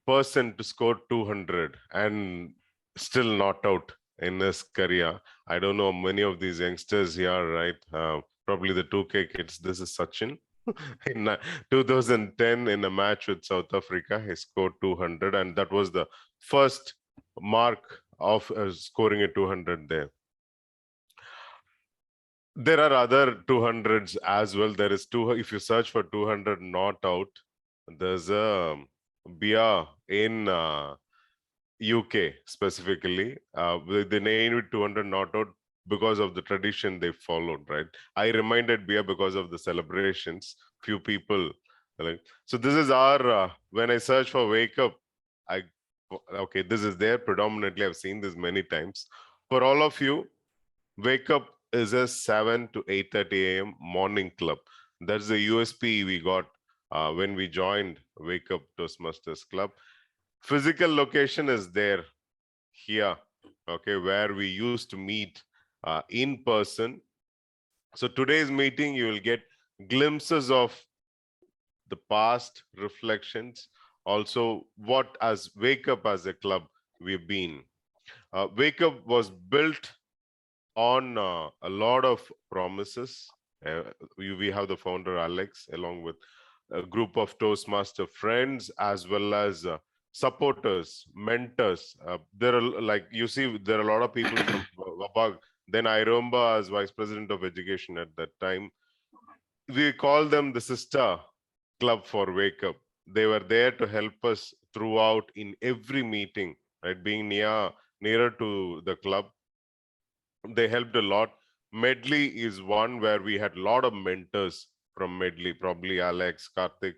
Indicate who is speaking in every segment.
Speaker 1: person to score 200 and still not out in his career. I don't know many of these youngsters here, right? Probably the 2K kids. This is Sachin. In 2010, in a match with South Africa, he scored 200, and that was the first mark of scoring a 200 there. There are other 200s as well. There is if you search for 200 not out, there's a beer in UK specifically. They named it 200 not out because of the tradition they followed, right? I reminded beer because of the celebrations. Few people like, so this is our when I search for Wake Up, okay, this is there predominantly. I've seen this many times. For all of you, Wake Up is a 7 to 8:30 a.m. morning club. That's the USP we got when we joined Wake Up Toastmasters Club. Physical location is there here, okay, where we used to meet in person. So today's meeting, you will get glimpses of the past reflections, also what as Wake Up as a club we've been. Wake Up was built on a lot of promises. We have the founder Alex along with a group of Toastmaster friends as well as supporters, mentors. There are, like you see, there are a lot of people from Wabag. Then I remember as Vice President of Education at that time, we call them the sister club for Wake Up. They were there to help us throughout in every meeting, right? Being nearer to the club, they helped a lot. Medley is one where we had a lot of mentors from Medley, probably Alex, Karthik,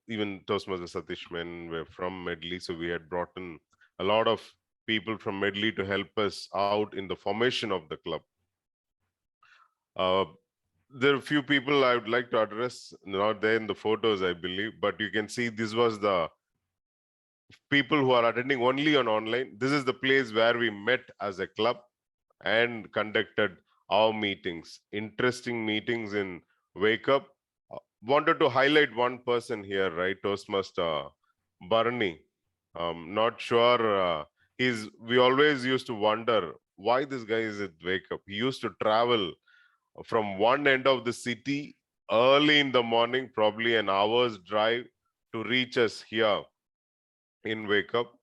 Speaker 1: even Toastmaster Satishman were from Medley. So we had brought in a lot of people from Medley to help us out in the formation of the club. There are a few people I would like to address, not there in the photos, I believe, but you can see this was the people who are attending only on online. This is the place where we met as a club and conducted our meetings, interesting meetings in Wake Up. Wanted to highlight one person here, right? Toastmaster Barney. Not sure. We always used to wonder why this guy is at Wake Up. He used to travel from one end of the city early in the morning, probably an hour's drive to reach us here in Wake Up.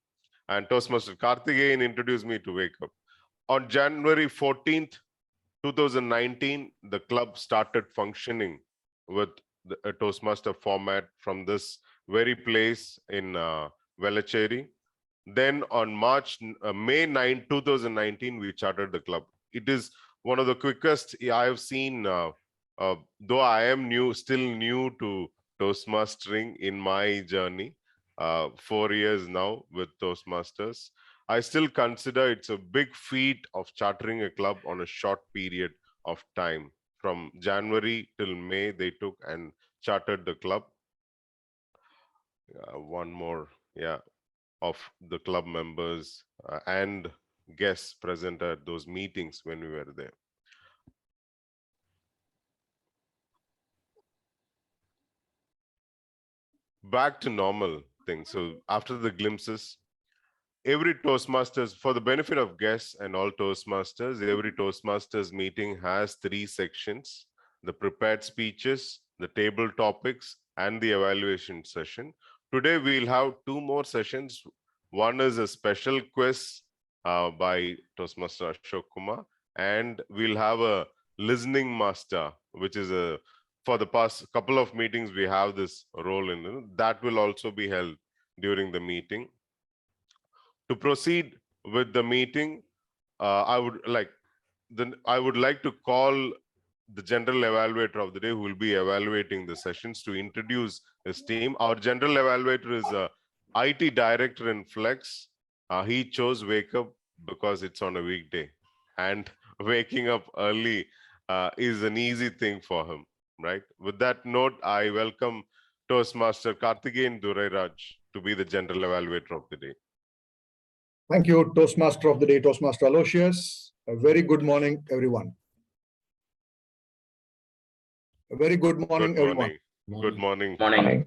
Speaker 1: And Toastmaster Karthikeyan introduced me to Wake Up. On January 14th, 2019, the club started functioning with a Toastmaster format from this very place in Velachery. Then on May 9, 2019, we chartered the club. It is one of the quickest I have seen, though I am still new to Toastmastering in my journey, 4 years now with Toastmasters. I still consider it's a big feat of chartering a club on a short period of time. From January till May, they took and chartered the club. One more, of the club members and guests present at those meetings when we were there. Back to normal things. So after the glimpses, every Toastmasters, for the benefit of guests and all Toastmasters, every Toastmasters meeting has 3 sections: the prepared speeches, the table topics, and the evaluation session. Today, we'll have 2 more sessions. One is a special quiz by Toastmaster Ashok Kumar, and we'll have a listening master, which is for the past couple of meetings, we have this role in that will also be held during the meeting. To proceed with the meeting, I would like to call the general evaluator of the day who will be evaluating the sessions to introduce his team. Our general evaluator is a IT director in Flex. He chose Wake Up because it's on a weekday, and waking up early is an easy thing for him, right? With that note, I welcome Toastmaster Karthikeyan Durairaj to be the general evaluator of the day.
Speaker 2: Thank you, Toastmaster of the Day, Toastmaster Aloysius. A very good morning, everyone. A very good morning, everyone.
Speaker 1: Good morning.
Speaker 3: Morning.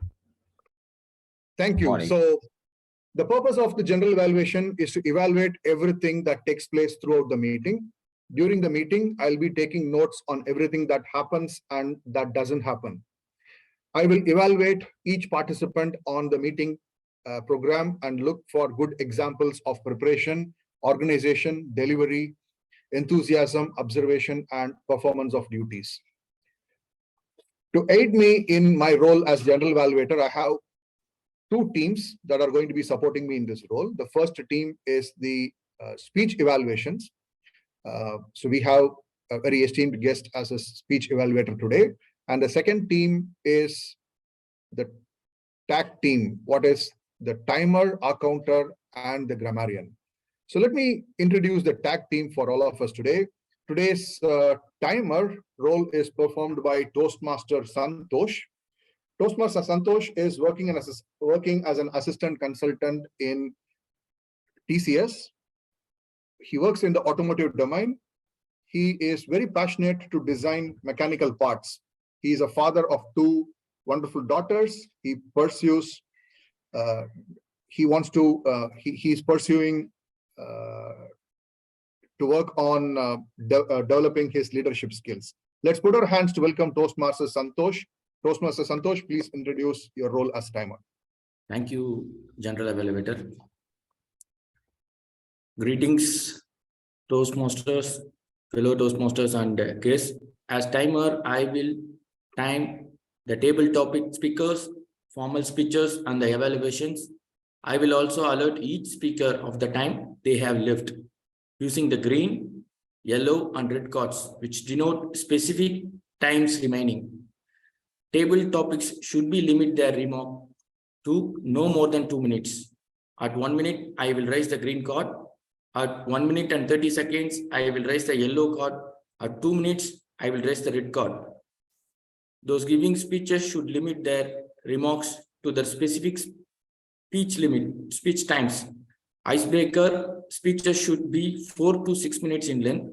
Speaker 2: Thank you.
Speaker 3: Morning.
Speaker 2: So The purpose of the general evaluation is to evaluate everything that takes place throughout the meeting. During the meeting, I'll be taking notes on everything that happens and that doesn't happen. I will evaluate each participant on the meeting program and look for good examples of preparation, organization, delivery, enthusiasm, observation, and performance of duties. To aid me in my role as general evaluator, I have two teams that are going to be supporting me in this role. The first team is the speech evaluations. So we have a very esteemed guest as a speech evaluator today. And the second team is the TAC team, what is the timer, counter, and the grammarian. So let me introduce the TAC team for all of us today. Today's timer role is performed by Toastmaster Santosh. Toastmaster Santosh is working as an assistant consultant in TCS. He works in the automotive domain. He is very passionate to design mechanical parts. He is a father of two wonderful daughters. He pursues, he's pursuing to work on developing his leadership skills. Let's put our hands to welcome Toastmaster Santosh. Toastmaster Santosh, please introduce your role as timer.
Speaker 3: Thank you, General Evaluator. Greetings, Toastmasters, fellow Toastmasters and guests. As timer, I will time the table topic speakers, formal speeches, and the evaluations. I will also alert each speaker of the time they have left using the green, yellow, and red cards, which denote specific times remaining. Table topics should be limit their remark to no more than 2 minutes. At 1 minute, I will raise the green card. At 1 minute and 30 seconds, I will raise the yellow card. At 2 minutes, I will raise the red card. Those giving speeches should limit their remarks to the specific speech times. Icebreaker speeches should be 4 to 6 minutes in length.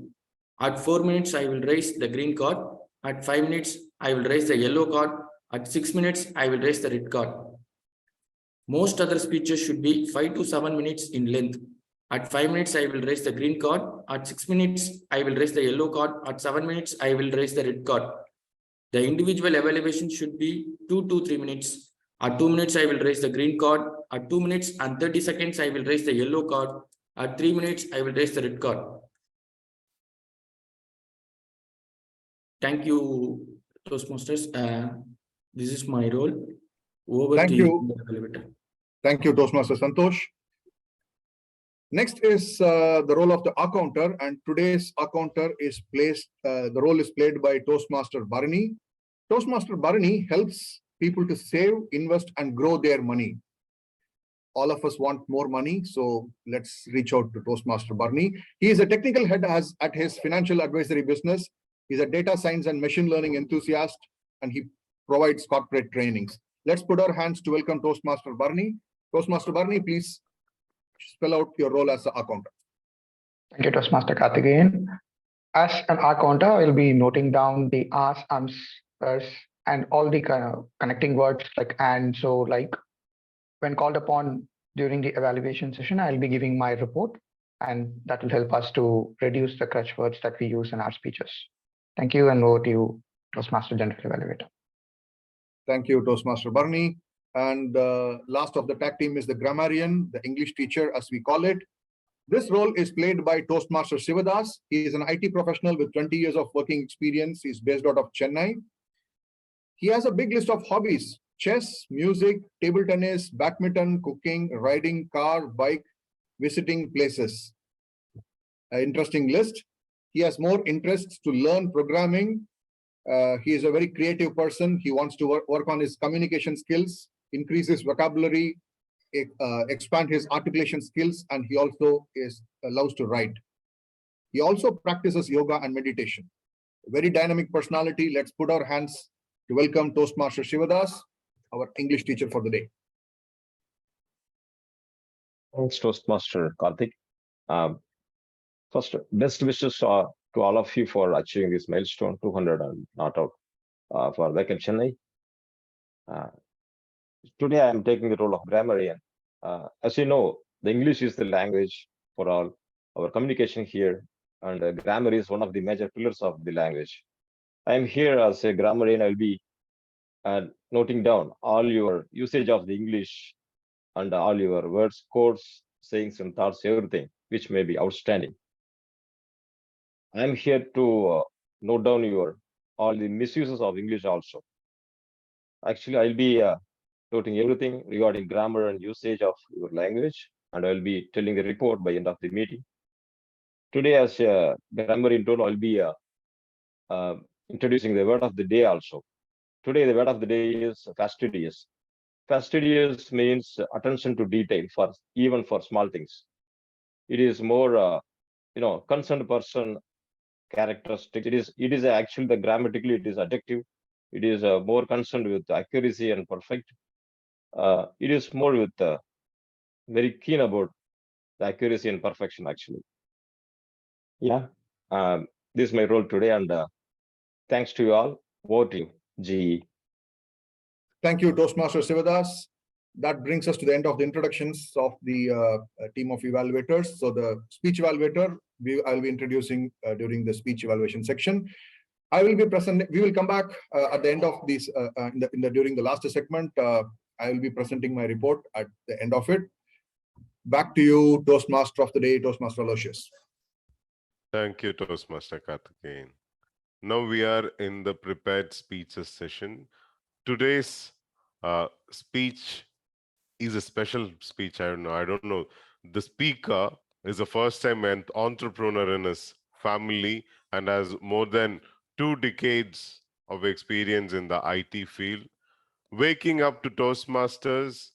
Speaker 3: At 4 minutes, I will raise the green card. At 5 minutes, I will raise the yellow card. At 6 minutes, I will raise the red card. Most other speeches should be 5 to 7 minutes in length. At 5 minutes, I will raise the green card. At 6 minutes, I will raise the yellow card. At 7 minutes, I will raise the red card. The individual evaluation should be 2 to 3 minutes. At 2 minutes, I will raise the green card. At 2 minutes and 30 seconds, I will raise the yellow card. At 3 minutes, I will raise the red card. Thank you, Toastmasters. This is my role. Over
Speaker 2: Thank
Speaker 3: to
Speaker 2: you. Thank you, Toastmaster Santosh. Next is the role of the accounter, and today's accounter is placed, the role is played by Toastmaster Barney. Toastmaster Barney helps people to save, invest, and grow their money. All of us want more money, so let's reach out to Toastmaster Barney. He is a technical head at his financial advisory business. He's a data science and machine learning enthusiast, and he provides corporate trainings. Let's put our hands to welcome Toastmaster Barney. Toastmaster Barney, please spell out your role as an accountant.
Speaker 4: Thank you, Toastmaster Karthikeyan. As an accountant, I will be noting down the R's, ers, and all the connecting words like and, so, like. When called upon during the evaluation session, I'll be giving my report, and that will help us to reduce the crutch words that we use in our speeches. Thank you, and over to you, Toastmaster General Evaluator.
Speaker 2: Thank you, Toastmaster Barney. And last of the tag team is the grammarian, the English teacher, as we call it. This role is played by Toastmaster Sivadas. He is an IT professional with 20 years of working experience. He's based out of Chennai. He has a big list of hobbies: chess, music, table tennis, badminton, cooking, riding, car, bike, visiting places. An interesting list. He has more interests to learn programming. He is a very creative person. He wants to work on his communication skills, increase his vocabulary, expand his articulation skills, and he also loves to write. He also practices yoga and meditation. A very dynamic personality. Let's put our hands to welcome Toastmaster Sivadas, our English teacher for the day.
Speaker 5: Thanks, Toastmaster Karthik. First, best wishes to all of you for achieving this milestone, 200 and not out for Wakeup Chennai. Today, I am taking the role of grammarian. As you know, the English is the language for all our communication here, and grammar is one of the major pillars of the language. I am here as a grammarian. I'll be noting down all your usage of the English and all your words, quotes, sayings, and thoughts, everything which may be outstanding. I am here to note down your all the misuses of English also. Actually, I'll be noting everything regarding grammar and usage of your language, and I'll be telling the report by end of the meeting. Today, as a grammarian tool, I'll be introducing the word of the day also. Today, the word of the day is fastidious. Fastidious means attention to detail for even for small things. It is more, concerned person characteristic. It is actually the grammatically it is adjective. It is more concerned with accuracy and perfect. It is more with very keen about the accuracy and perfection actually. Yeah, this is my role today, and thanks to you all. Over to you, GE.
Speaker 2: Thank you, Toastmaster Sivadas. That brings us to the end of the introductions of the team of evaluators. So the speech evaluator, I'll be introducing during the speech evaluation section. I will be present. We will come back at the end of this during the last segment. I will be presenting my report at the end of it. Back to you, Toastmaster of the day, Toastmaster Aloysius.
Speaker 1: Thank you, Toastmaster Karthikeyan. Now we are in the prepared speeches session. Today's speech is a special speech. I don't know. The speaker is a first-time entrepreneur in his family and has more than 2 decades of experience in the IT field. Waking up to Toastmasters,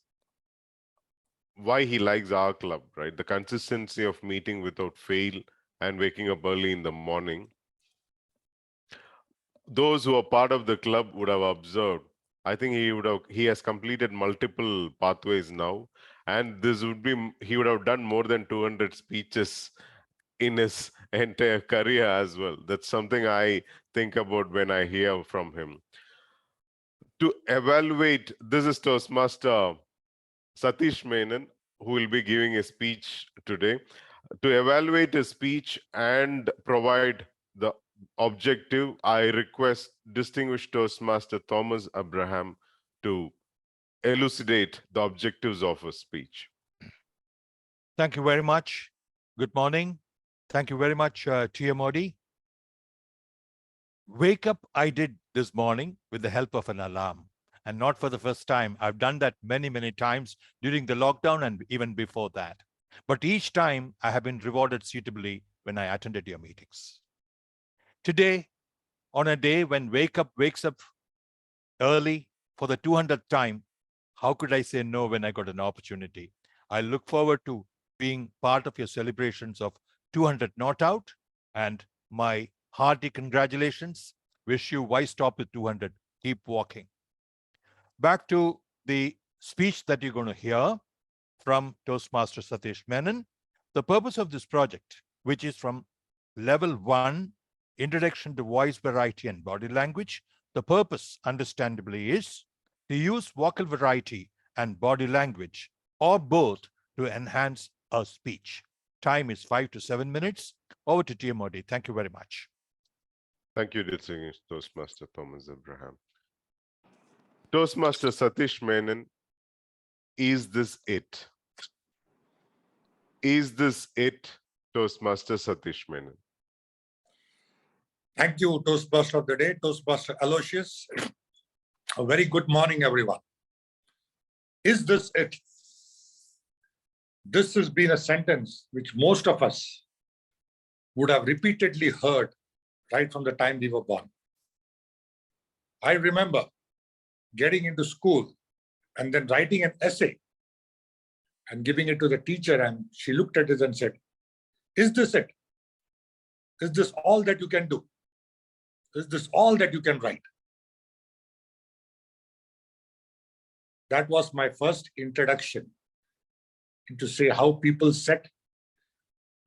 Speaker 1: why he likes our club, right? The consistency of meeting without fail and waking up early in the morning. Those who are part of the club would have observed. I think he has completed multiple pathways now, and he would have done more than 200 speeches in his entire career as well. That's something I think about when I hear from him. To evaluate, this is Toastmaster Satish Menon, who will be giving a speech today. To evaluate his speech and provide the objective, I request distinguished Toastmaster Thomas Abraham to elucidate the objectives of his speech.
Speaker 6: Thank you very much. Good morning. Thank you very much, Tia Modi. Wake up, I did this morning with the help of an alarm. And not for the first time. I've done that many, many times during the lockdown and even before that. But each time I have been rewarded suitably when I attended your meetings. Today, on a day when Wake Up wakes up early for the 200th time, how could I say no when I got an opportunity? I look forward to being part of your celebrations of 200 not out, and my hearty congratulations. Wish you wise top with 200. Keep walking. Back to the speech that you're going to hear from Toastmaster Satish Menon. The purpose of this project, which is from level 1, Introduction to Voice Variety and Body Language, the purpose, understandably, is to use vocal variety and body language, or both, to enhance a speech. Time is 5 to 7 minutes. Over to Tia Modi. Thank you very much.
Speaker 1: Thank you, distinguished Toastmaster Thomas Abraham. Toastmaster Satish Menon, is this it? Is this it, Toastmaster Satish Menon?
Speaker 7: Thank you, Toastmaster of the day, Toastmaster Aloysius. A very good morning, everyone. Is this it? This has been a sentence which most of us would have repeatedly heard right from the time we were born. I remember getting into school and then writing an essay and giving it to the teacher, and she looked at it and said, "Is this it? Is this all that you can do? Is this all that you can write?" That was my first introduction into say how people set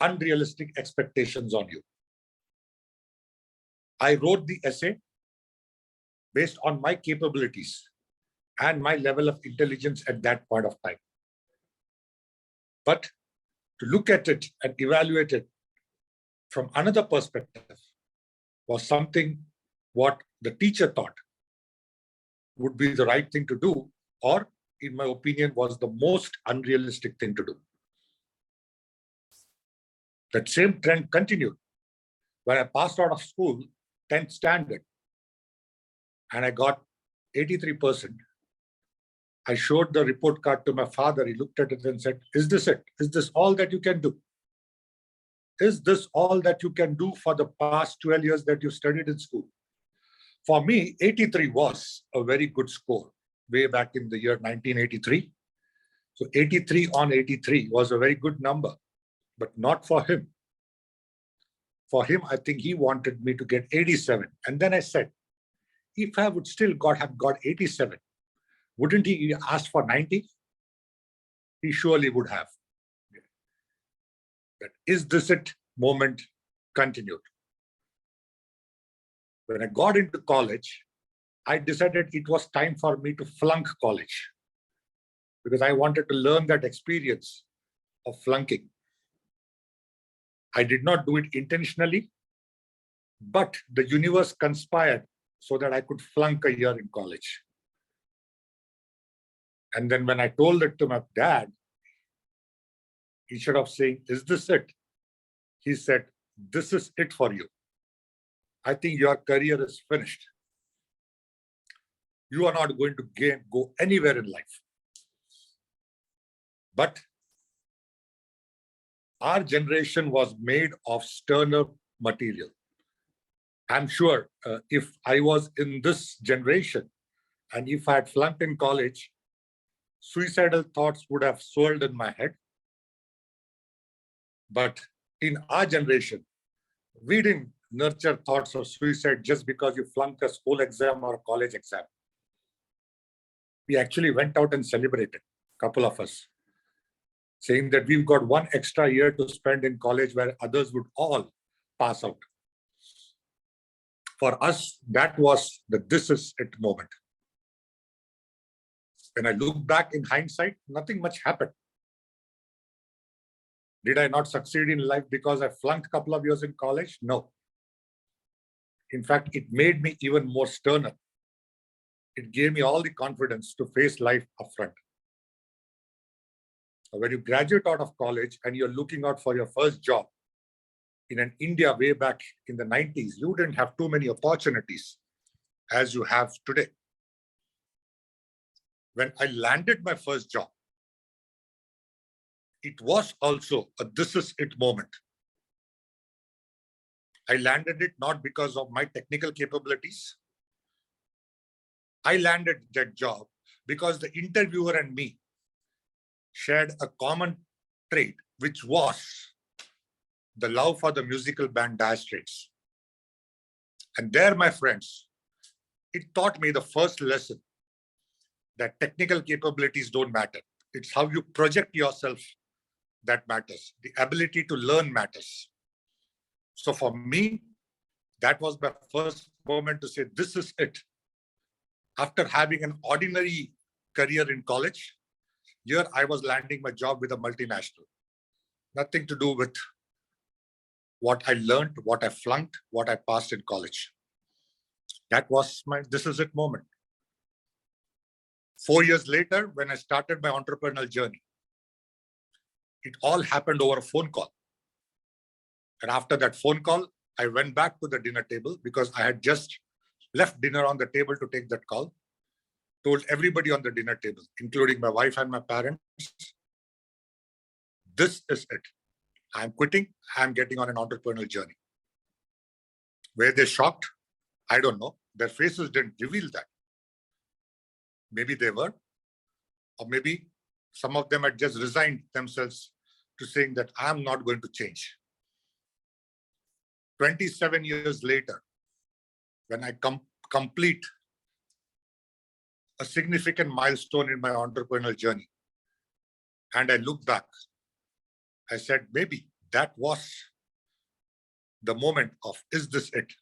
Speaker 7: unrealistic expectations on you. I wrote the essay based on my capabilities and my level of intelligence at that point of time. But to look at it and evaluate it from another perspective was something what the teacher thought would be the right thing to do, or in my opinion, was the most unrealistic thing to do. That same trend continued. When I passed out of school, 10th standard, and I got 83%, I showed the report card to my father. He looked at it and said, "Is this it? Is this all that you can do? Is this all that you can do for the past 12 years that you studied in school?" For me, 83 was a very good score way back in the year 1983. So 83 on 83 was a very good number, but not for him. For him, I think he wanted me to get 87. And then I said, if I would still have got 87, wouldn't he ask for 90? He surely would have. That is this it moment continued. When I got into college, I decided it was time for me to flunk college because I wanted to learn that experience of flunking. I did not do it intentionally, but the universe conspired so that I could flunk a year in college. And then when I told it to my dad, instead of saying, "Is this it?" he said, "This is it for you. I think your career is finished. You are not going to go anywhere in life." But our generation was made of sterner material. I'm sure if I was in this generation and if I had flunked in college, suicidal thoughts would have swirled in my head. But in our generation, we didn't nurture thoughts of suicide just because you flunked a school exam or a college exam. We actually went out and celebrated, a couple of us, saying that we've got one extra year to spend in college where others would all pass out. For us, that was the "this is it" moment. When I look back in hindsight, nothing much happened. Did I not succeed in life because I flunked a couple of years in college? No. In fact, it made me even more sterner. It gave me all the confidence to face life upfront. When you graduate out of college and you're looking out for your first job in an India way back in the 90s, you didn't have too many opportunities as you have today. When I landed my first job, it was also a "this is it" moment. I landed it not because of my technical capabilities. I landed that job because the interviewer and me shared a common trait, which was the love for the musical band Dire Straits. And there, my friends, it taught me the first lesson that technical capabilities don't matter. It's how you project yourself that matters. The ability to learn matters. So for me, that was my first moment to say, "This is it." After having an ordinary career in college, here I was landing my job with a multinational. Nothing to do with what I learned, what I flunked, what I passed in college. That was my "this is it" moment. 4 years later, when I started my entrepreneurial journey, it all happened over a phone call. And after that phone call, I went back to the dinner table because I had just left dinner on the table to take that call, told everybody on the dinner table, including my wife and my parents, "This is it. I'm quitting. I'm getting on an entrepreneurial journey." Were they shocked? I don't know. Their faces didn't reveal that. Maybe they were, or maybe some of them had just resigned themselves to saying that I'm not going to change. 27 years later, when I complete a significant milestone in my entrepreneurial journey, and I look back, I said, maybe that was the moment of "is this it?"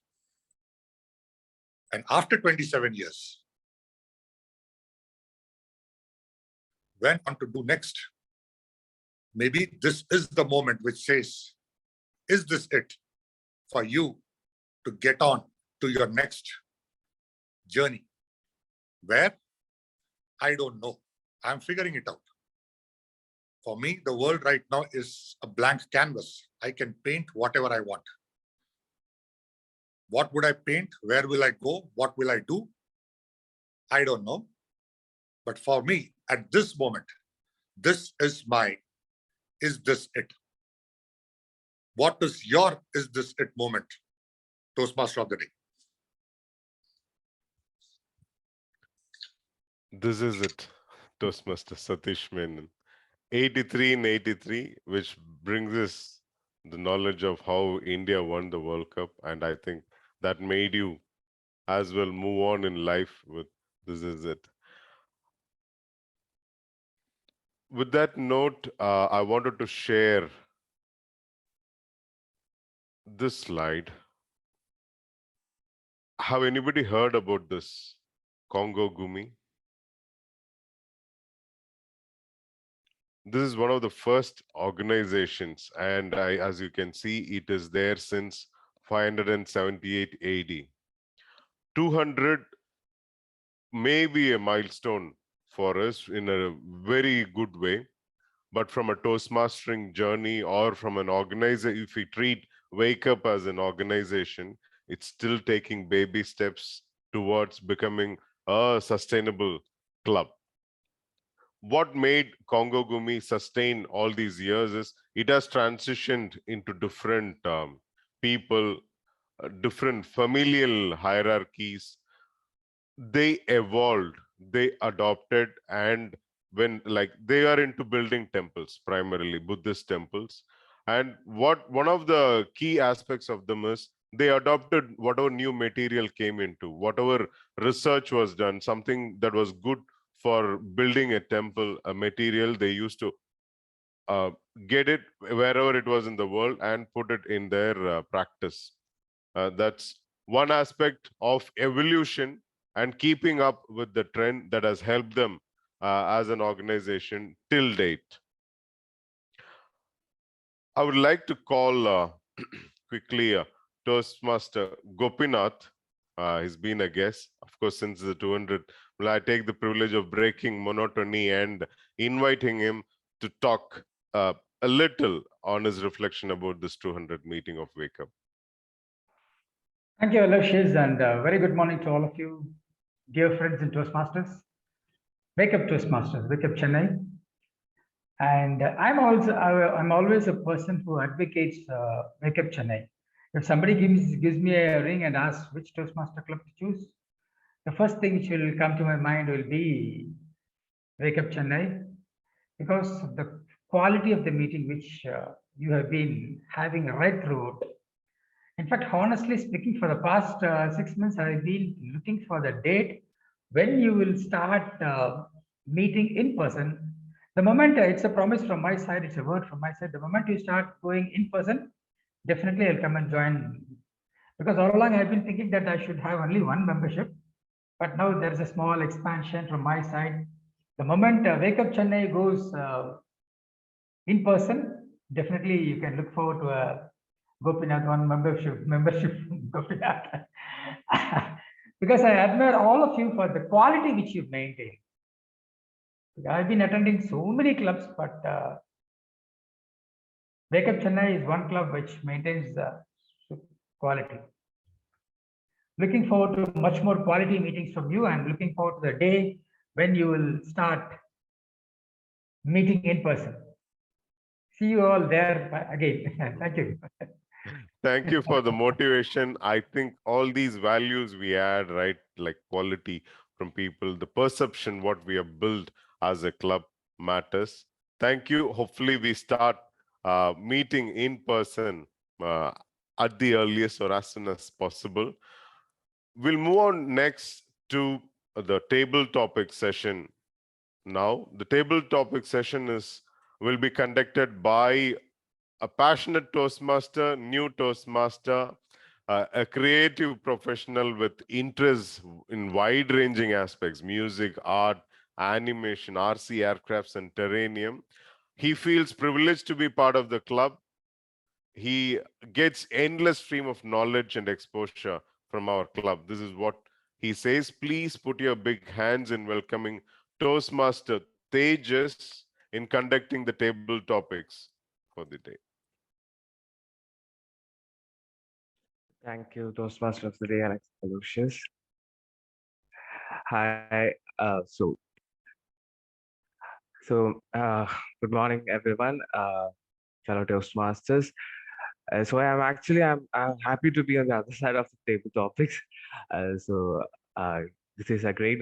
Speaker 7: And after 27 years, went on to do next. maybe this is the moment which says, is this it for you to get on to your next journey? Where? I don't know. I'm figuring it out. For me, the world right now is a blank canvas. I can paint whatever I want. What would I paint? Where will I go? What will I do? I don't know. But for me, at this moment, this is this it? What is your is this it moment, Toastmaster of the day?
Speaker 1: This is it, Toastmaster Satish Menon. 83 in 83, which brings us the knowledge of how India won the World Cup. And I think that made you as well move on in life with this is it. With that note, I wanted to share this slide. Have anybody heard about this Congo Gumi? This is one of the first organizations, and as you can see, it is there since 578 AD. 200 may be a milestone for us in a very good way, but from a Toastmastering journey or from an organization, if we treat Wakeup as an organization, it's still taking baby steps towards becoming a sustainable club. What made Congo Gumi sustain all these years is it has transitioned into different people, different familial hierarchies. They evolved, they adopted, and when they are into building temples, primarily Buddhist temples. And one of the key aspects of them is they adopted whatever new material came into, whatever research was done, something that was good for building a temple, a material, they used to get it wherever it was in the world and put it in their practice. That's one aspect of evolution and keeping up with the trend that has helped them as an organization till date. I would like to call quickly Toastmaster Gopinath. He's been a guest, of course, since the 200. Well, I take the privilege of breaking monotony and inviting him to talk a little on his reflection about this 200 meeting of Wakeup.
Speaker 8: Thank you, Aloysius, and very good morning to all of you, dear friends in Toastmasters. Wakeup Toastmasters, Wakeup Chennai. And I'm always a person who advocates Wakeup Chennai. If somebody gives me a ring and asks which Toastmaster club to choose, the first thing which will come to my mind will be Wakeup Chennai, because of the quality of the meeting which you have been having right throughout. In fact, honestly speaking, for the past 6 months, I've been looking for the date when you will start meeting in person. The moment it's a promise from my side, it's a word from my side. The moment you start going in person, definitely I'll come and join. Because all along I've been thinking that I should have only one membership, but now there's a small expansion from my side. The moment Wakeup Chennai goes in person, definitely you can look forward to a Gopinath one membership Gopinath. Because I admire all of you for the quality which you maintain. I've been attending so many clubs, but Wakeup Chennai is one club which maintains quality. Looking forward to much more quality meetings from you, and looking forward to the day when you will start meeting in person. See you all there again. Thank you.
Speaker 1: Thank you for the motivation. I think all these values we add, right, like quality from people, the perception, what we have built as a club matters. Thank you. Hopefully we start meeting in person at the earliest or as soon as possible. We'll move on next to the table topic session. Now, the table topic session will be conducted by a passionate Toastmaster, new Toastmaster, a creative professional with interests in wide-ranging aspects, music, art, animation, RC aircrafts, and terranium. He feels privileged to be part of the club. He gets endless stream of knowledge and exposure from our club. This is what he says. Please put your big hands in welcoming Toastmaster Tejas in conducting the table topics for the day.
Speaker 9: Thank you, Toastmaster of the Day, Alex Aloysius. Hi, good morning, everyone, fellow Toastmasters. I'm happy to be on the other side of the table topics. This is a great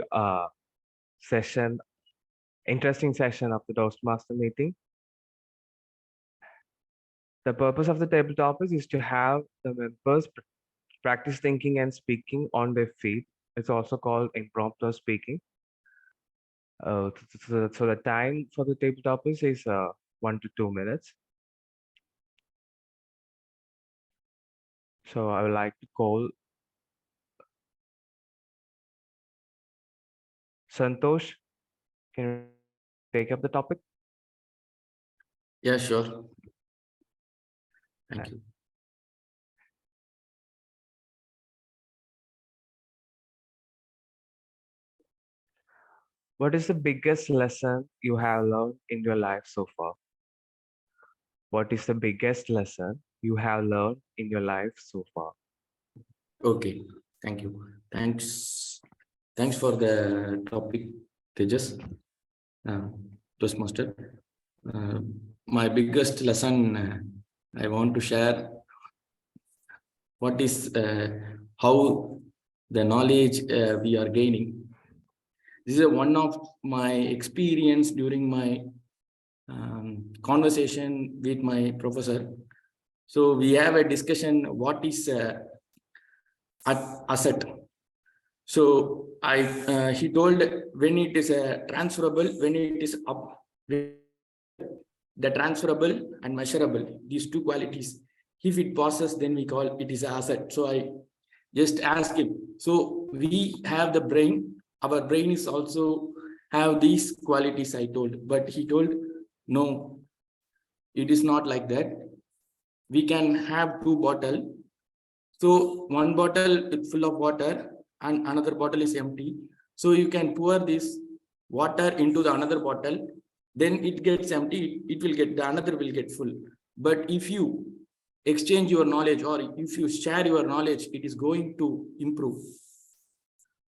Speaker 9: session, interesting session of the Toastmaster meeting. The purpose of the table topics is to have the members practice thinking and speaking on their feet. It's also called impromptu speaking. So the time for the table topics is 1 to 2 minutes. So I would like to call Santosh. Can you take up the topic?
Speaker 3: Yeah, sure. Thank you.
Speaker 9: What is the biggest lesson you have learned in your life so far? What is the biggest lesson you have learned in your life so far?
Speaker 3: Okay, thank you. Thanks for the topic, Tejas, Toastmaster. My biggest lesson I want to share what is how the knowledge we are gaining. This is one of my experience during my conversation with my professor. So we have a discussion, what is asset. So he told when it is transferable, when it is up, the transferable and measurable, these two qualities, if it passes, then we call it is asset. So I just asked him, so we have the brain, our brain is also have these qualities, I told, but he told, no, it is not like that. We can have two bottles. So one bottle is full of water and another bottle is empty. So you can pour this water into the another bottle, then it gets empty, it will get, the another will get full. But if you exchange your knowledge or if you share your knowledge, it is going to improve.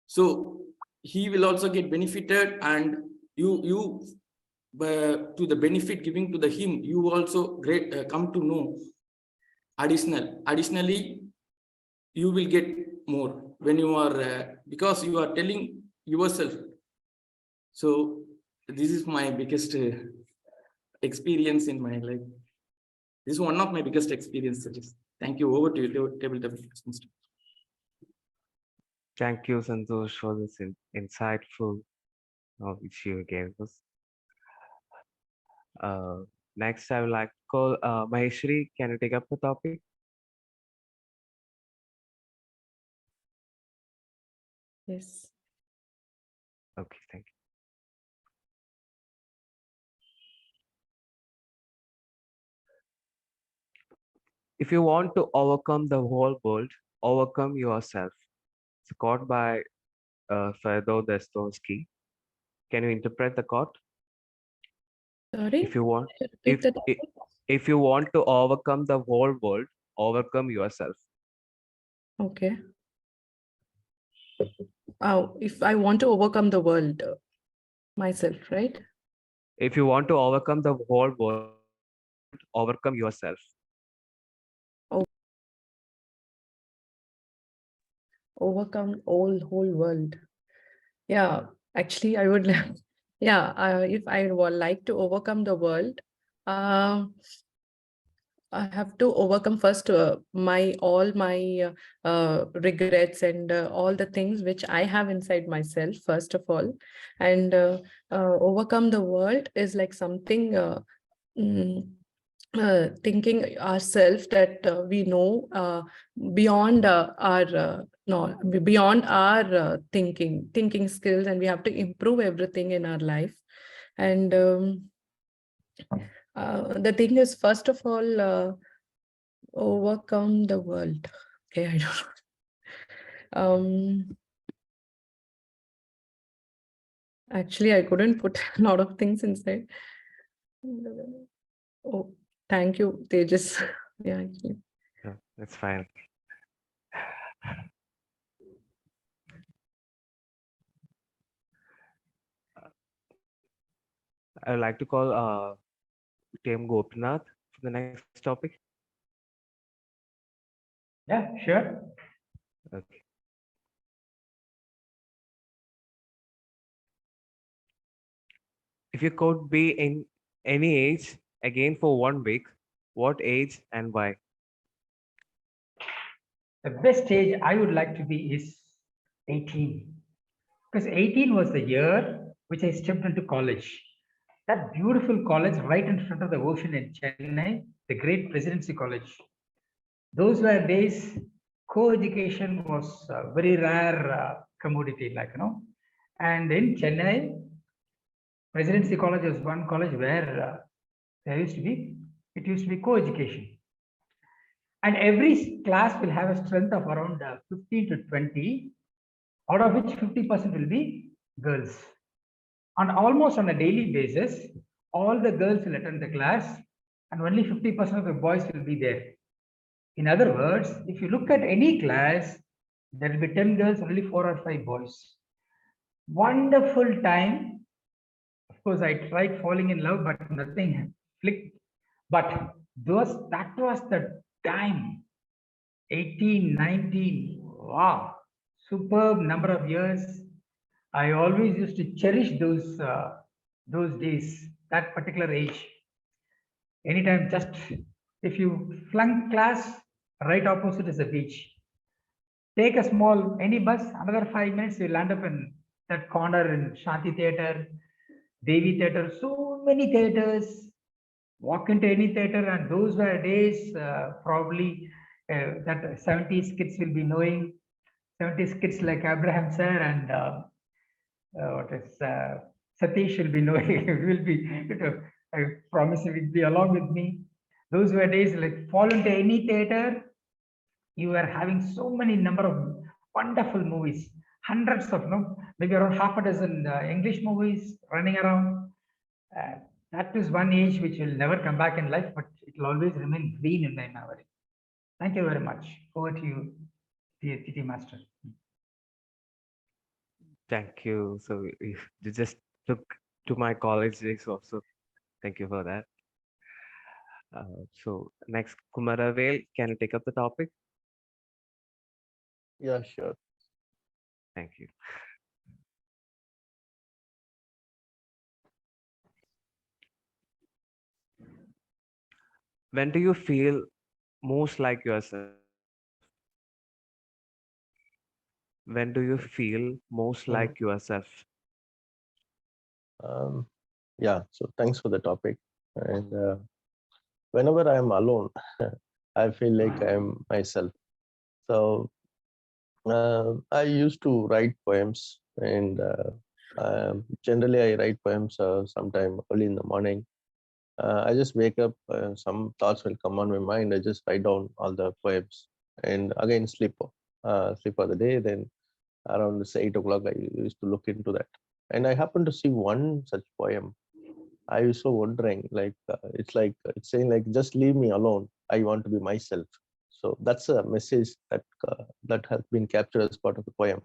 Speaker 3: So he will also get benefited, and you to the benefit giving to the him, you also come to know additionally you will get more when you are because you are telling yourself. So this is my biggest experience in my life. This is one of my biggest experiences. Thank you. Over to you, table topic.
Speaker 9: Thank you, Santosh, for this insightful which you gave us. Next, I would like to call Maheshri. Can you take up the topic?
Speaker 10: Yes.
Speaker 9: Okay, thank you. If you want to overcome the whole world, overcome yourself. It's a quote by Fyodor Dostoevsky. Can you interpret the quote?
Speaker 10: Sorry.
Speaker 9: If you want,
Speaker 10: Repeat the topic.
Speaker 9: if you want to overcome the whole world, overcome yourself.
Speaker 10: Okay. Oh, if I want to overcome the world myself, right?
Speaker 9: If you want to overcome the whole world, overcome yourself.
Speaker 10: Overcome whole world. Yeah, actually, I would. Yeah, if I would like to overcome the world, I have to overcome first all my regrets and all the things which I have inside myself, first of all. And overcome the world is like something thinking ourselves that we know beyond our no beyond our thinking skills, and we have to improve everything in our life. And The thing is, first of all, overcome the world. Okay, I don't know. Actually, I couldn't put a lot of things inside. Oh, thank you, Tejas. Yeah, actually.
Speaker 9: Yeah, that's fine. I would like to call TM Gopinath for the next topic.
Speaker 8: Yeah, sure.
Speaker 9: Okay. If you could be in any age again for 1 week, what age and why?
Speaker 8: The best age I would like to be is 18. Because 18 was the year which I stepped into college. That beautiful college right in front of the ocean in Chennai, the great Presidency College. Those were days co-education was a very rare commodity, like, And in Chennai, Presidency College was one college where it used to be co-education. And every class will have a strength of around 15 to 20, out of which 50% will be girls. And almost on a daily basis, all the girls will attend the class and only 50% of the boys will be there. In other words, if you look at any class, there will be 10 girls, only 4 or 5 boys. Wonderful time. Of course, I tried falling in love, but nothing clicked. But that was the time. 18, 19. Wow. Superb number of years. I always used to cherish those days, that particular age. Anytime, just if you flunk class, right opposite is the beach. Take a small, any bus, another 5 minutes, you land up in that corner in Shanti Theatre, Devi Theatre, so many theatres. Walk into any theatre, and those were days probably that 70s kids will be knowing. 70s kids like Abraham sir and Satish will be knowing. Will be, I promise you, will be along with me. Those were days like fall into any theatre, you were having so many number of wonderful movies, hundreds of, maybe around half a dozen English movies running around. Uh, that is one age which will never come back in life, but it will always remain green in my memory. Thank you very much. Over to you, TT Master.
Speaker 9: Thank you. So you just took to my college days also. Thank you for that. So next, Kumaravel, can you take up the topic?
Speaker 11: Yeah, sure.
Speaker 9: Thank you. When do you feel most like yourself? When do you feel most like yourself?
Speaker 11: Yeah, so thanks for the topic. And whenever I'm alone, I feel like I'm myself. So I used to write poems, and generally I write poems sometime early in the morning. I just wake up, some thoughts will come on my mind. I just write down all the poems, and again sleep for the day. Then around 8 o'clock, I used to look into that, and I happened to see one such poem. I was so wondering, like it's saying like, just leave me alone. I want to be myself. So that's a message that has been captured as part of the poem.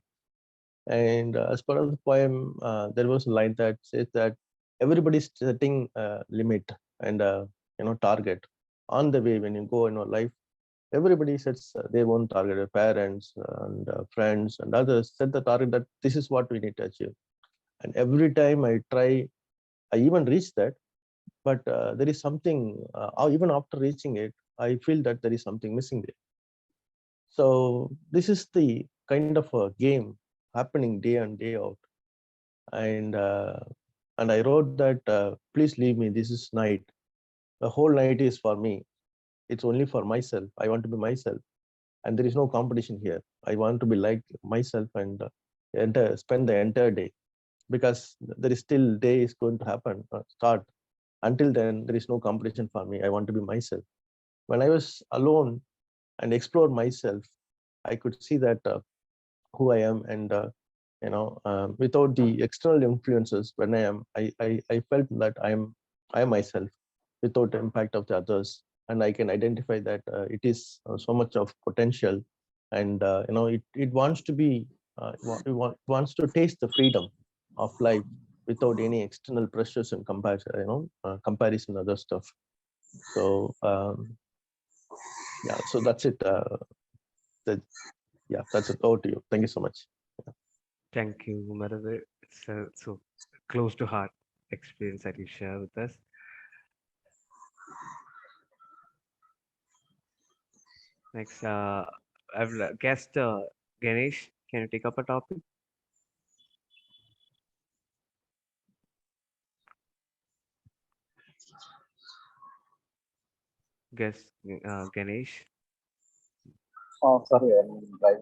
Speaker 11: And as part of the poem, there was a line that says that everybody's setting a limit and target on the way when you go in your life. Everybody sets their own target. Their parents and friends and others set the target that this is what we need to achieve. And every time I try, I even reach that, but there is something. Even after reaching it, I feel that there is something missing there. So this is the kind of a game happening day in day out, and I wrote that please leave me. This is night. The whole night is for me. It's only for myself. I want to be myself, and there is no competition here. I want to be like myself and spend the entire day, because there is still day is going to happen start. until then, there is no competition for me. I want to be myself. When I was alone and explore myself, I could see that who I am, and without the external influences, when I felt that I am myself without the impact of the others, and I can identify that it is so much of potential, and it wants to be wants to taste the freedom of life without any external pressures and comparison, comparison other stuff. So yeah, so that's it. Yeah, that's it. Over to you. Thank you so much.
Speaker 9: Thank you, Madhav. It's so close to heart experience that you share with us. Next, I've guessed Ganesh. Can you take up a topic? Guess Ganesh.
Speaker 12: Oh, sorry, I'm right.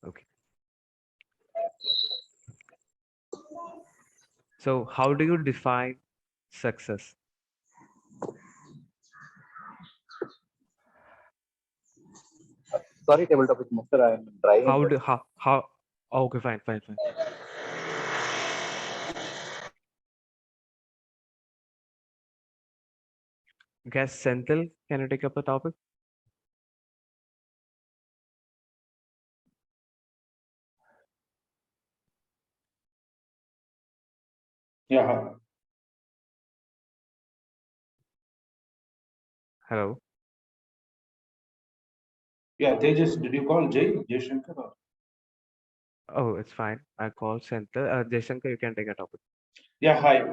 Speaker 9: Okay. So, how do you define success?
Speaker 12: Sorry, table topic master. I'm driving.
Speaker 9: How do how? Oh, okay, fine. Guess Senthil. Can you take up a topic?
Speaker 12: Yeah.
Speaker 9: Hello.
Speaker 12: Yeah, Tejas, did you call Jay Shankar? Or?
Speaker 9: Oh, it's fine. I call Senthil. Jaishankar, you can take a topic.
Speaker 12: Yeah, hi.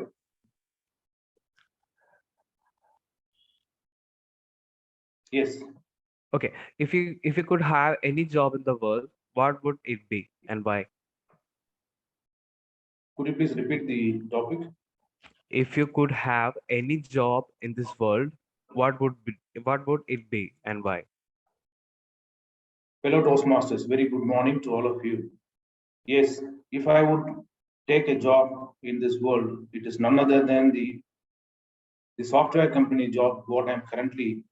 Speaker 12: Yes.
Speaker 9: Okay. If you could have any job in the world, what would it be and why?
Speaker 12: Could you please repeat the topic?
Speaker 9: If you could have any job in this world, what would it be and why?
Speaker 12: Fellow Toastmasters, very good morning to all of you. Yes, if I would take a job in this world, it is none other than the software company job, what I'm currently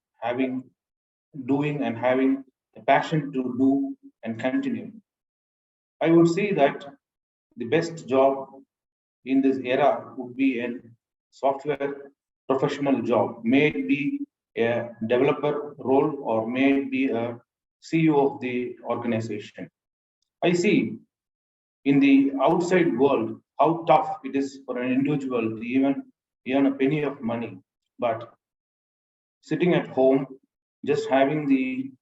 Speaker 12: doing and having a passion to do and continue. I would say that the best job in this era would be a software professional job, may it be a developer role or may it be a CEO of the organization. I see in the outside world how tough it is for an individual to even earn a penny of money. But sitting at home, just having the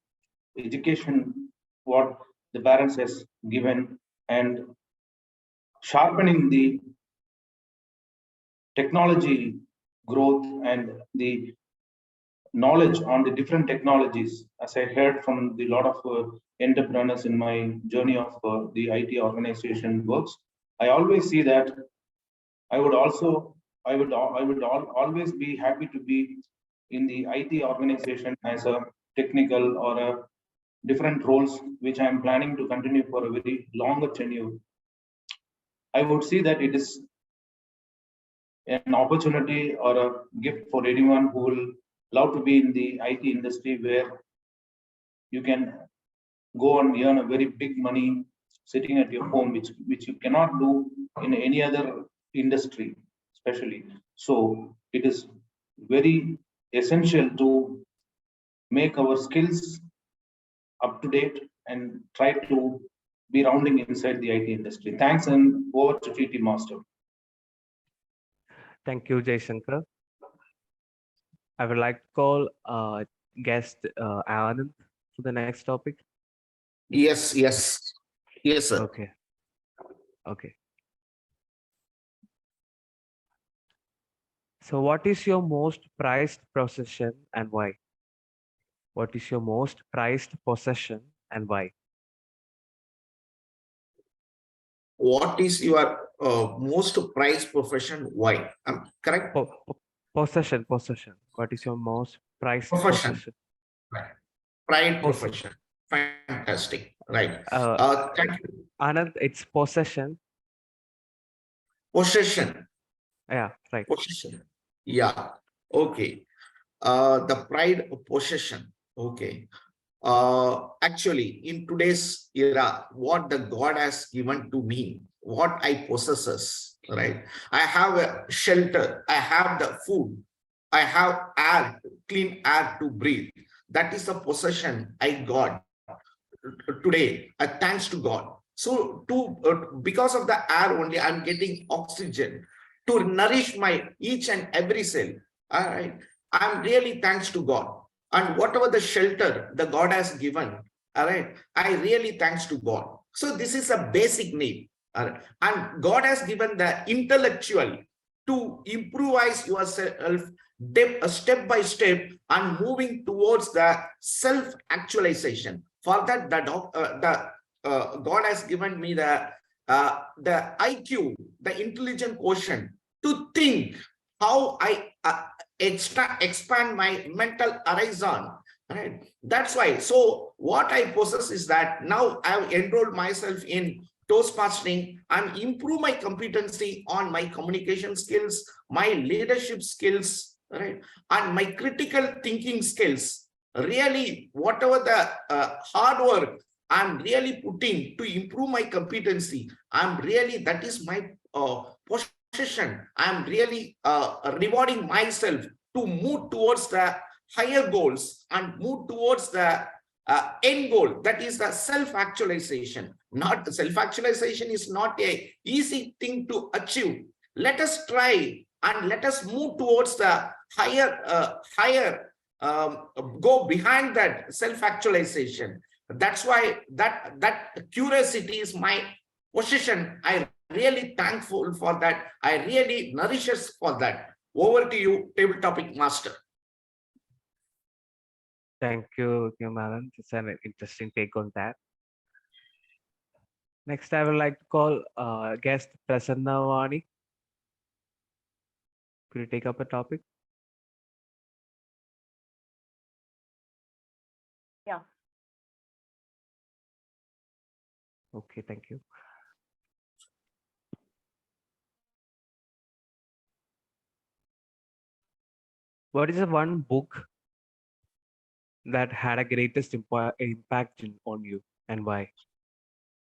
Speaker 12: education what the parents has given and sharpening the technology growth and the knowledge on the different technologies, as I heard from the lot of entrepreneurs in my journey of the IT organization works. I always see that I would always be happy to be in the IT organization as a technical or a different roles which I am planning to continue for a very longer tenure. I would see that it is an opportunity or a gift for anyone who will love to be in the IT industry, where you can go and earn a very big money sitting at your home, which you cannot do in any other industry, especially. So it is very essential to make our skills up to date and try to be rounding inside the IT industry. Thanks, and over to TT Master.
Speaker 9: Thank you, Jaishankar. I would like to call guest Anand for the next topic.
Speaker 13: Yes, sir.
Speaker 9: Okay. So what is your most prized possession and why? What is your most prized possession and why?
Speaker 13: What is your most prized profession? Why? Correct?
Speaker 9: Possession. What is your most prized possession?
Speaker 13: Right. Pride profession. Fantastic. Right. Thank you.
Speaker 9: Anand, it's possession.
Speaker 13: Possession.
Speaker 9: Yeah, right.
Speaker 13: Possession. Yeah. Okay. The pride of possession. Okay. Actually, in today's era, what the God has given to me, what I possesses, right? I have a shelter, I have the food, I have air, clean air to breathe. That is the possession I got today, thanks to God. So because of the air only, I'm getting oxygen to nourish my each and every cell. All right. I'm really thanks to God. And whatever the shelter the God has given, all right, I really thanks to God. So this is a basic need. All right. And God has given the intellectual to improvise yourself step by step and moving towards the self-actualization. For that, God has given me the IQ, the intelligent quotient, to think how I expand my mental horizon. Right. That's why. So what I possess is that now I've enrolled myself in Toastmastering and improve my competency on my communication skills, my leadership skills, right, and my critical thinking skills. Really, whatever the hard work I'm really putting to improve my competency, that is my possession. I'm really rewarding myself to move towards the higher goals and move towards the end goal, that is the self-actualization. Not self-actualization is not a easy thing to achieve. Let us try and let us move towards the higher go behind that self-actualization. That's why that curiosity is my possession. I really thankful for that. I really nourishes for that. Over to you, table topic master.
Speaker 9: Thank you, Malan. It's an interesting take on that. Next, I would like to call guest Prasanna Vani. Could you take up a topic?
Speaker 14: Yeah.
Speaker 9: Okay, thank you. What is the one book that had a greatest impact on you, and why?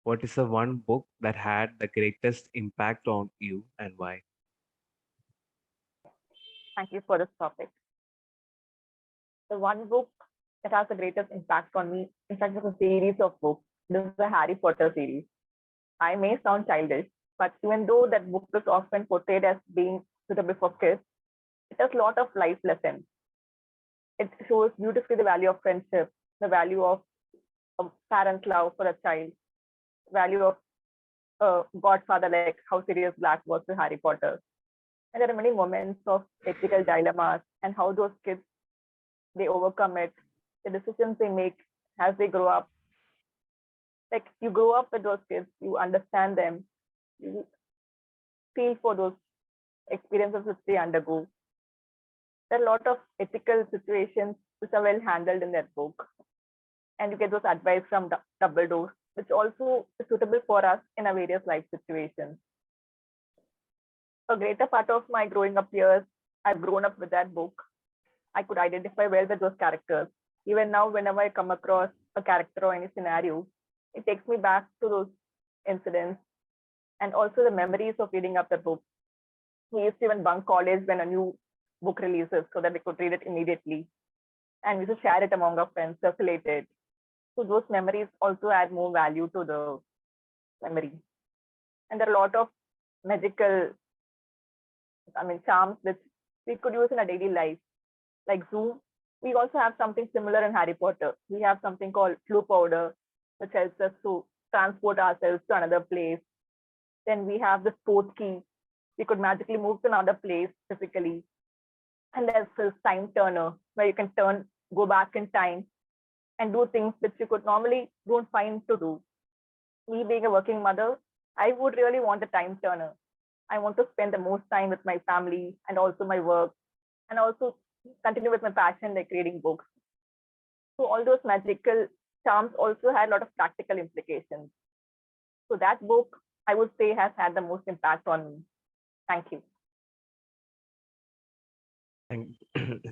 Speaker 9: What is the one book that had the greatest impact on you, and why?
Speaker 14: Thank you for this topic. The one book that has the greatest impact on me, in fact, it's a series of books. This is the Harry Potter series. I may sound childish, but even though that book is often portrayed as being suitable for kids, it has a lot of life lessons. It shows beautifully the value of friendship, the value of parents' love for a child, value of Godfather, like how Sirius Black was to Harry Potter. And there are many moments of ethical dilemmas and how those kids, they overcome it, the decisions they make as they grow up. Like you grow up with those kids, you understand them, you feel for those experiences which they undergo. There are a lot of ethical situations which are well handled in that book. And you get those advice from Dumbledore, which also is suitable for us in our various life situations. A greater part of my growing up years, I've grown up with that book. I could identify well with those characters. Even now, whenever I come across a character or any scenario, it takes me back to those incidents and also the memories of reading up the book. We used to even bunk college when a new book releases so that we could read it immediately. And we used to share it among our friends, circulate it. So those memories also add more value to the memory. And there are a lot of magical, charms which we could use in our daily life. Like Zoom, we also have something similar in Harry Potter. We have something called flu powder, which helps us to transport ourselves to another place. Then we have the sports key. We could magically move to another place physically. And there's this time turner, where you can go back in time and do things which you could normally don't find to do. Me being a working mother, I would really want a time turner. I want to spend the most time with my family and also my work, and also continue with my passion like reading books. So all those magical charms also had a lot of practical implications. So that book, I would say, has had the most impact on me. Thank you.
Speaker 9: Thank,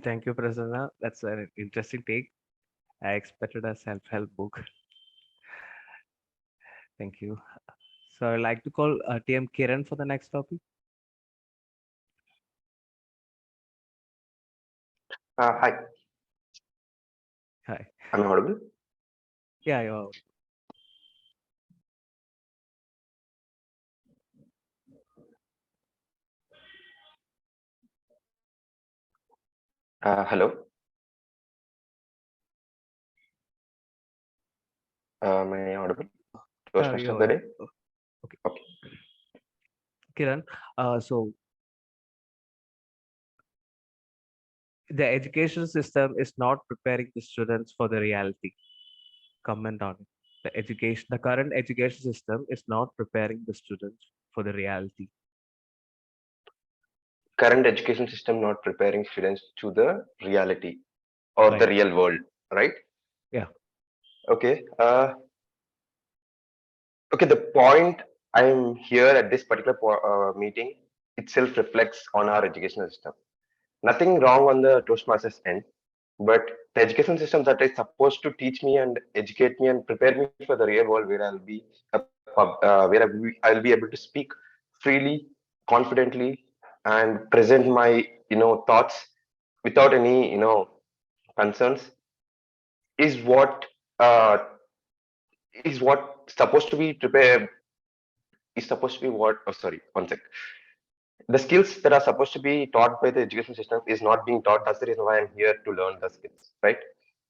Speaker 9: thank you, Prasanna. That's an interesting take. I expected a self-help book. Thank you. So I'd like to call TM Kiran for the next topic.
Speaker 15: Hi,
Speaker 9: Hi.
Speaker 15: am I audible?
Speaker 9: Yeah, you're
Speaker 15: Hello, am I audible? Toastmaster of the
Speaker 9: you're
Speaker 15: day?
Speaker 9: okay.
Speaker 15: Okay.
Speaker 9: Kiran, so the education system is not preparing the students for the reality. Comment on it. The current education system is not preparing the students for the reality.
Speaker 15: Current education system not preparing students to the reality or the
Speaker 9: Right.
Speaker 15: real world, right?
Speaker 9: Yeah.
Speaker 15: Okay. Okay, the point I'm here at this particular meeting itself reflects on our educational system. Nothing wrong on the Toastmasters end, but the education system that is supposed to teach me and educate me and prepare me for the real world where I'll be I'll be able to speak freely, confidently, and present my thoughts without any concerns is uh, what supposed to be prepared is supposed to be what oh sorry one sec the skills that are supposed to be taught by the education system is not being taught. That's the reason why I'm here to learn the skills, right?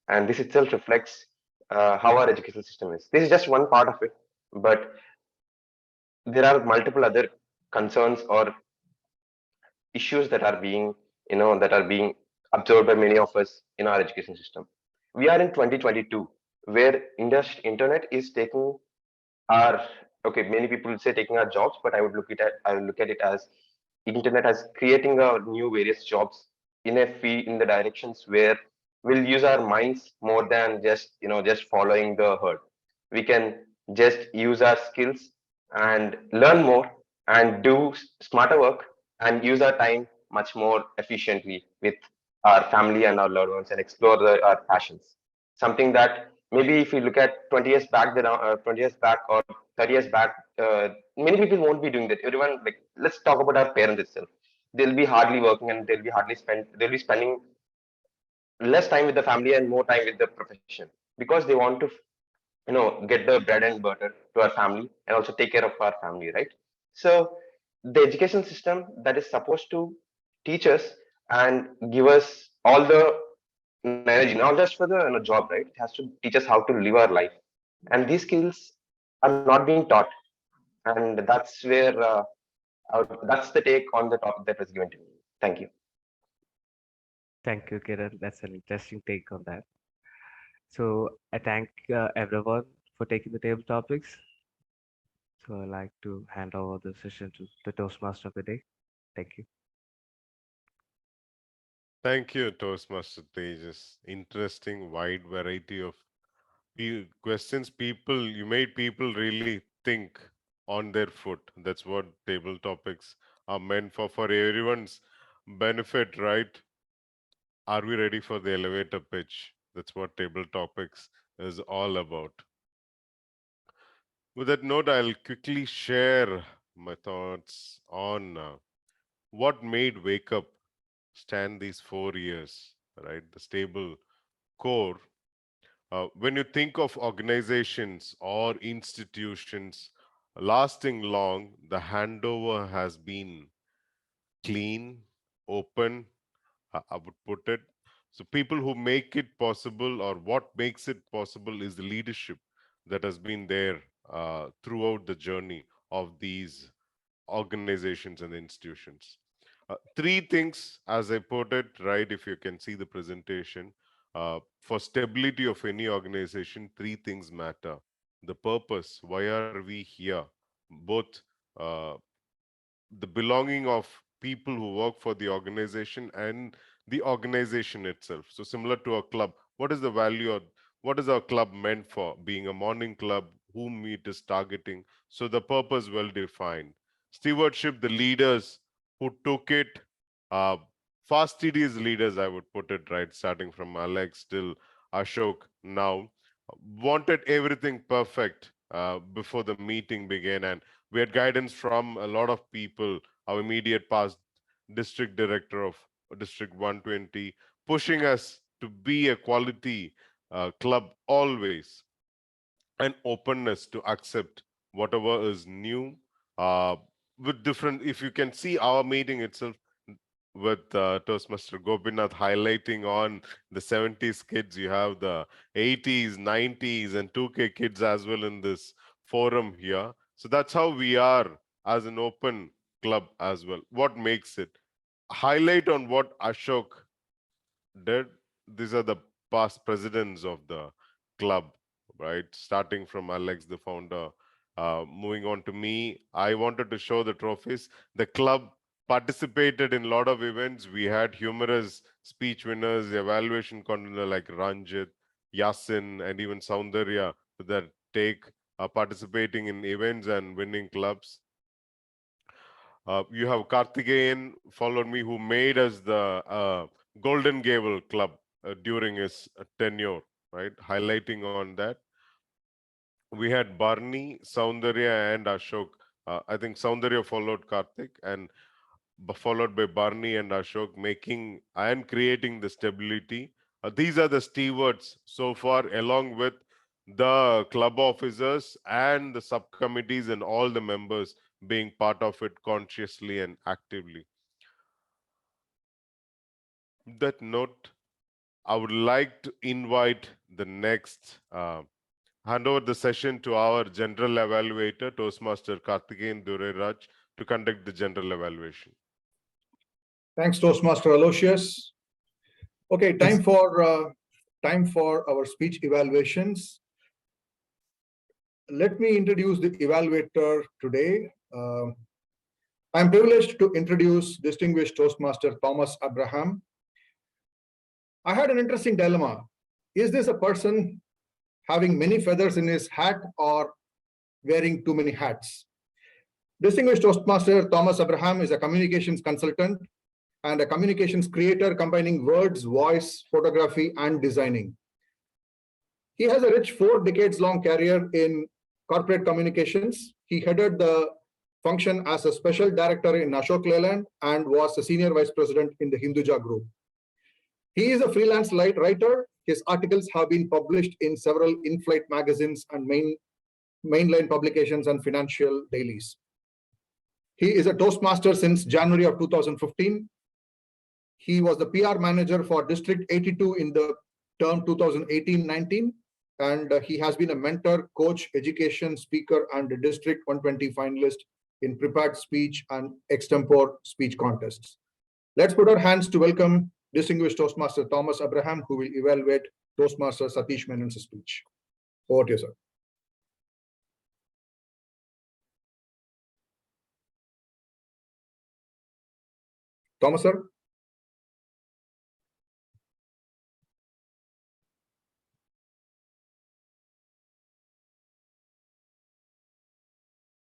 Speaker 15: And this itself reflects how our education system is. This is just one part of it, but there are multiple other concerns or issues that are being that are being observed by many of us in our education system. We are in 2022 where internet is taking our okay, many people will say taking our jobs, but I would look at it as internet as creating a new various jobs in a fee in the directions where we'll use our minds more than just following the herd. We can just use our skills and learn more and do smarter work and use our time much more efficiently with our family and our loved ones and explore our passions. Something that maybe if you look at 20 years back, 20 years back or 30 years back, many people won't be doing that. Everyone, like, let's talk about our parents itself. They'll be hardly working and they'll be spending less time with the family and more time with the profession because they want to get the bread and butter to our family and also take care of our family, right? So the education system that is supposed to teach us and give us all the knowledge, not just for the job, right? It has to teach us how to live our life, and these skills are not being taught, and that's the take on the topic that was given to me. Thank you.
Speaker 9: Thank you, Kiran. That's an interesting take on that. So I thank everyone for taking the table topics. So I'd like to hand over the session to the Toastmaster of the day. Thank you.
Speaker 1: Thank you, Toastmaster Tejas. Interesting, wide variety of questions. You made people really think on their foot. That's what table topics are meant for everyone's benefit, right? Are we ready for the elevator pitch? That's what table topics is all about. With that note, I'll quickly share my thoughts on what made Wake Up stand these 4 years, right? The stable core. When you think of organizations or institutions lasting long, the handover has been clean, open, I would put it. So, people who make it possible, or what makes it possible, is the leadership that has been there throughout the journey of these organizations and institutions. Three things, as I put it, right? If you can see the presentation, for stability of any organization, three things matter: the purpose, why are we here? Both uh, the belonging of people who work for the organization and the organization itself. So similar to a club, what is the value or what is our club meant for? Being a morning club, whom it is targeting. So the purpose well defined. Stewardship, the leaders who took it uh, fast TDs leaders, I would put it, right, starting from Alex till Ashok now, wanted everything perfect before the meeting began, and we had guidance from a lot of people, our immediate past district director of District 120, pushing us to be a quality club always, and openness to accept whatever is new, uh, with different, if you can see our meeting itself with Toastmaster Gopinath highlighting on the 70s kids, you have the 80s, 90s, and 2K kids as well in this forum here. So that's how we are as an open club as well. What makes it? Highlight on what Ashok did. These are the past presidents of the club, right? Starting from Alex, the founder, moving on to me. I wanted to show the trophies. The club participated in a lot of events. We had humorous speech winners, evaluation contender like Ranjit, Yasin, and even Soundarya that take participating in events and winning clubs. You have Karthikeyan followed me, who made us the Golden Gable Club during his tenure, right? Highlighting on that. We had Barney, Soundarya, and Ashok. I think Soundarya followed Karthik, and followed by Barney and Ashok, making and creating the stability. These are the stewards so far, along with the club officers and the subcommittees and all the members being part of it consciously and actively. That note, I would like to invite the next, hand over the session to our general evaluator, Toastmaster Karthikeyan Dureraj, to conduct the general evaluation.
Speaker 2: Thanks, Toastmaster Aloysius. Okay, time for our speech evaluations. Let me introduce the evaluator today. I'm privileged to introduce distinguished Toastmaster Thomas Abraham. I had an interesting dilemma. Is this a person having many feathers in his hat or wearing too many hats? Distinguished Toastmaster Thomas Abraham is a communications consultant and a communications creator combining words, voice, photography, and designing. He has a rich 4 decades long career in corporate communications. He headed the function as a special director in Ashok Leyland and was a senior vice president in the Hinduja Group. He is a freelance writer. His articles have been published in several in-flight magazines and mainline publications and financial dailies. He is a Toastmaster since January of 2015. He was the PR manager for District 82 in the term 2018-19, and he has been a mentor, coach, education speaker, and a District 120 finalist in prepared speech and extempore speech contests. Let's put our hands to welcome distinguished Toastmaster Thomas Abraham, who will evaluate Toastmaster Satish Menon's speech. Over to you, sir. Thomas, sir.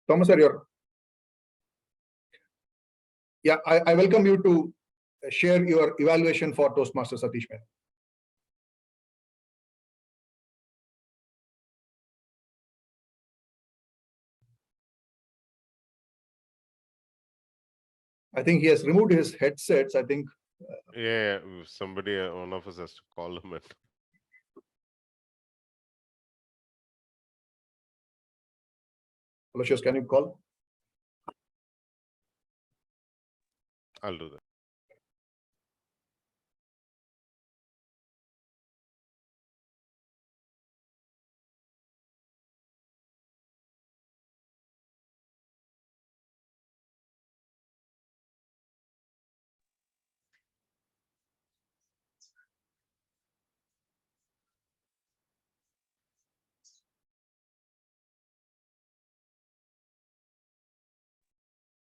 Speaker 2: Thomas, sir, I welcome you to share your evaluation for Toastmaster Satish Menon. I think he has removed his headsets. I think.
Speaker 1: Yeah, somebody, one of us has to call him in.
Speaker 2: Aloysius, can you call?
Speaker 1: I'll do that.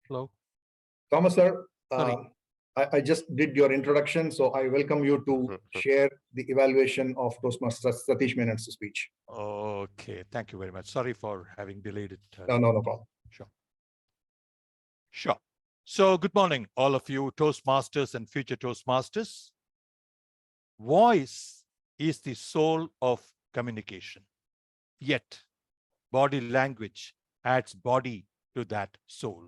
Speaker 6: Hello.
Speaker 2: Thomas, sir, I just did your introduction, so I welcome you to share the evaluation of Toastmaster Satish Menon's speech.
Speaker 6: Okay, thank you very much. Sorry for having delayed it.
Speaker 2: No problem.
Speaker 6: Sure. So good morning, all of you Toastmasters and future Toastmasters. Voice is the soul of communication. Yet, body language adds body to that soul.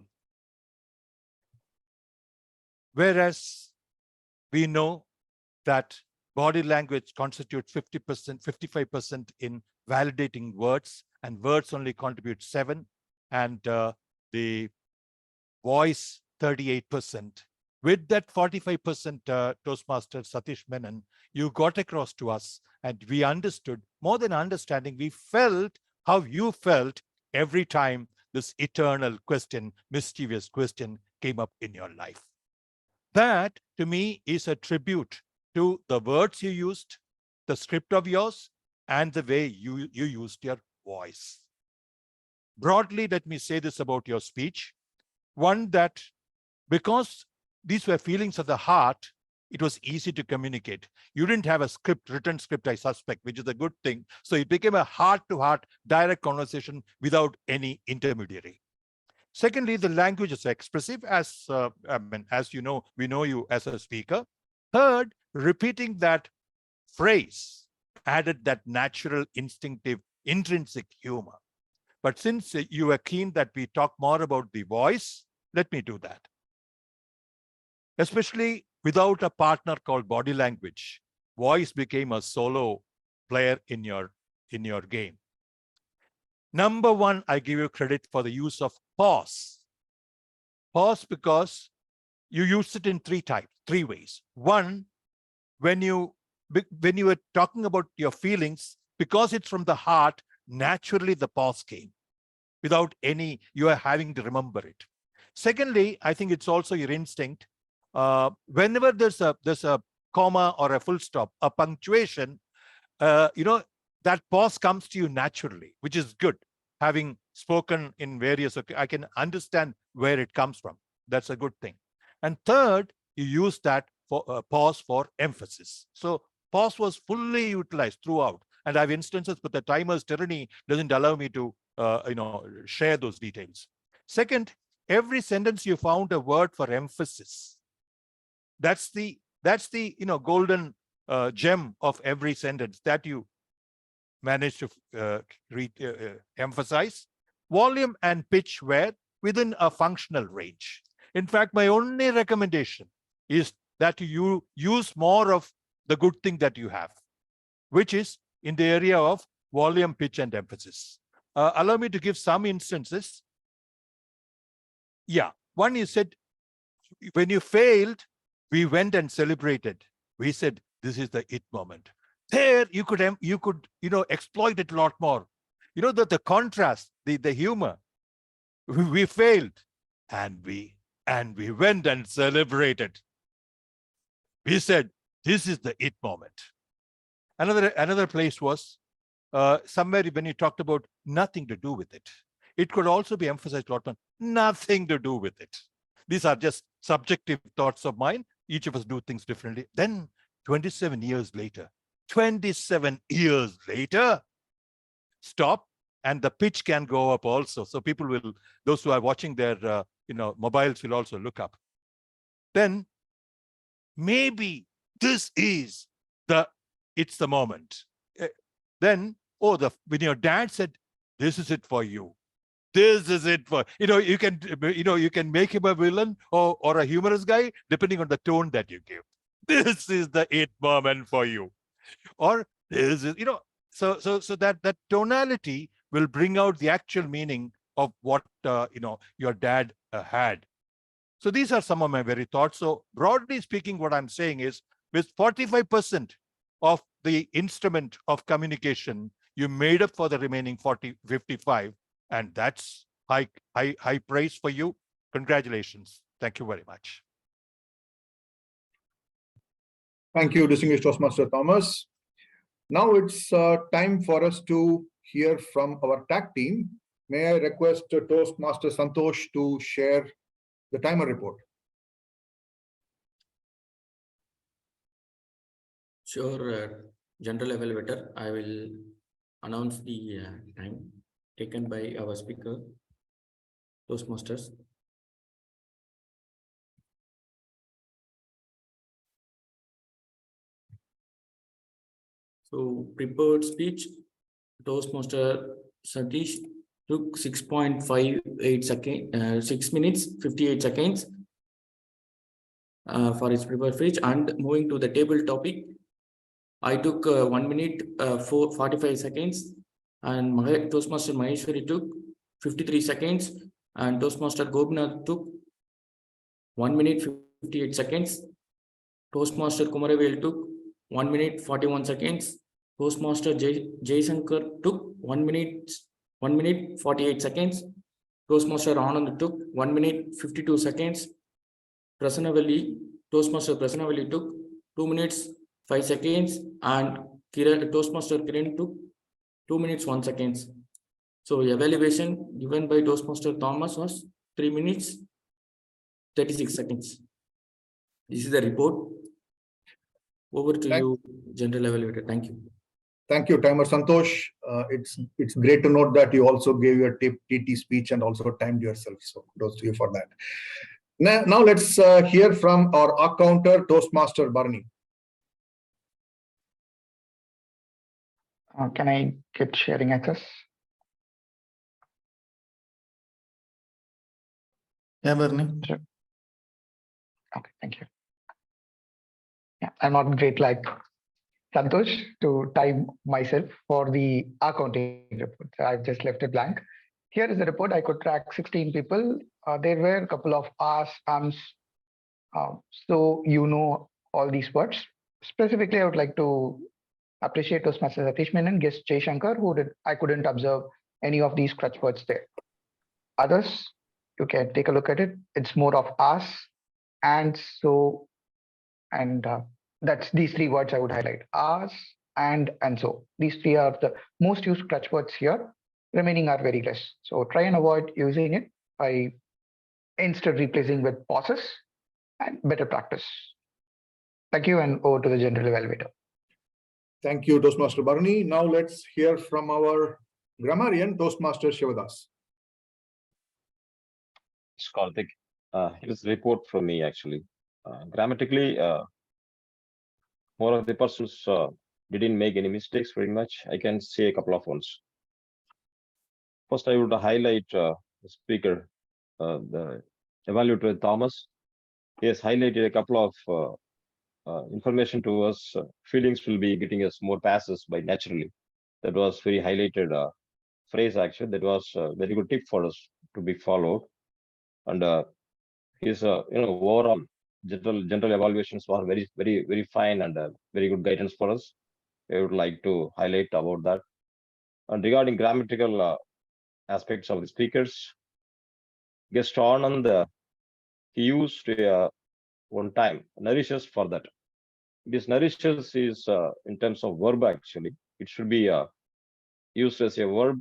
Speaker 6: Whereas we know that body language constitutes 50%, 55% in validating words, and words only contribute 7%, and the voice 38%. With that 45% Toastmaster Satish Menon, you got across to us and we understood, more than understanding, we felt how you felt every time this eternal question, mischievous question came up in your life. That to me is a tribute to the words you used, the script of yours, and the way you used your voice. Broadly, let me say this about your speech. One, that because these were feelings of the heart, it was easy to communicate. You didn't have a script, written script, I suspect, which is a good thing. So it became a heart-to-heart, direct conversation without any intermediary. Secondly, the language is expressive, as as you know, we know you as a speaker. Third, repeating that phrase added that natural, instinctive, intrinsic humor. But since you were keen that we talk more about the voice, let me do that. Especially without a partner called body language, voice became a solo player in your game. Number one, I give you credit for the use of pause. Pause because you used it in three ways. One, when you were talking about your feelings, because it's from the heart, naturally the pause came without any, you are having to remember it. Secondly, I think it's also your instinct. Whenever there's a comma or a full stop, a punctuation, that pause comes to you naturally, which is good. Having spoken in various, I can understand where it comes from. That's a good thing. And third, you use that for pause for emphasis. So pause was fully utilized throughout. And I have instances, but the timer's tyranny doesn't allow me to share those details. Second, every sentence you found a word for emphasis. That's the golden gem of every sentence that you manage to emphasize. Volume and pitch were within a functional range. In fact, my only recommendation is that you use more of the good thing that you have, which is in the area of volume, pitch, and emphasis. Allow me to give some instances. Yeah, one, you said, when you failed, we went and celebrated. We said, this is the it moment. There, you could exploit it a lot more. The contrast, the humor. We failed, and we went and celebrated. We said, this is the it moment. Another place was somewhere when you talked about nothing to do with it. It could also be emphasized a lot more. Nothing to do with it. These are just subjective thoughts of mine. Each of us do things differently. Then 27 years later, stop, and the pitch can go up also. So people will, those who are watching their mobiles will also look up. Then maybe this is it's the moment. Then, when your dad said, this is it for you. This is it for, you can make him a villain or a humorous guy, depending on the tone that you give. This is the it moment for you. Or this is, so that tonality will bring out the actual meaning of what, your dad had. So these are some of my very thoughts. So broadly speaking, what I'm saying is, with 45% of the instrument of communication, you made up for the remaining 55, and that's high praise for you. Congratulations. Thank you very much.
Speaker 2: Thank you, distinguished Toastmaster Thomas. Now it's time for us to hear from our tag team. May I request Toastmaster Santosh to share the timer report?
Speaker 3: Sure, General Elevator, I will announce the time taken by our speaker, Toastmasters. So prepared speech, Toastmaster Satish took 6.58 seconds, 6 minutes, 58 seconds for his prepared speech. And moving to the table topic, I took 1 minute, 45 seconds, and Toastmaster Maheshwari took 53 seconds, and Toastmaster Gopinath took 1 minute, 58 seconds. Toastmaster Kumaravel took 1 minute, 41 seconds. Toastmaster Jaysankar took 1 minute, 48 seconds. Toastmaster Anand took 1 minute, 52 seconds. Toastmaster Prasannavalli took 2 minutes, 5 seconds, and Toastmaster Kiran took 2 minutes, 1 seconds. So evaluation given by Toastmaster Thomas was 3 minutes, 36 seconds. This is the report. Over to you, General Evaluator. Thank you.
Speaker 2: Thank you, Timer Santosh. It's great to note that you also gave your TT speech and also timed yourself. So kudos to you for that. Now let's hear from our accounter, Toastmaster Barney.
Speaker 4: Can I get sharing access?
Speaker 16: Yeah, Barney.
Speaker 4: Sure. Okay, thank you. Yeah, I'm not great like Santosh to time myself for the accounting report. So I've just left it blank. Here is the report. I could track 16 people. There were a couple of R's, so you know all these words. Specifically, I would like to appreciate Toastmaster Satish Menon, guest Jay Shankar, I couldn't observe any of these crutch words there. Others, you can take a look at it. It's more of us, and so, and that's these 3 words I would highlight: us, and so. These 3 are the most used crutch words here. Remaining are very less. So try and avoid using it by instead replacing with pauses and better practice. Thank you, and over to the General Evaluator.
Speaker 2: Thank you, Toastmaster Barney. Now let's hear from our grammarian, Toastmaster Shivadas.
Speaker 5: Karthik, it is a report from me actually. Grammatically, more of the persons didn't make any mistakes very much. I can say a couple of ones. First, I would highlight the speaker, the evaluator Thomas. He has highlighted a couple of information to us. Feelings will be getting us more passes by naturally. That was very highlighted phrase actually. That was a very good tip for us to be followed. And his overall general evaluations were very fine and very good guidance for us. I would like to highlight about that. And regarding grammatical aspects of the speakers, guest Anand, he used one time nourishes for that. This nourishes is in terms of verb actually. It should be used as a verb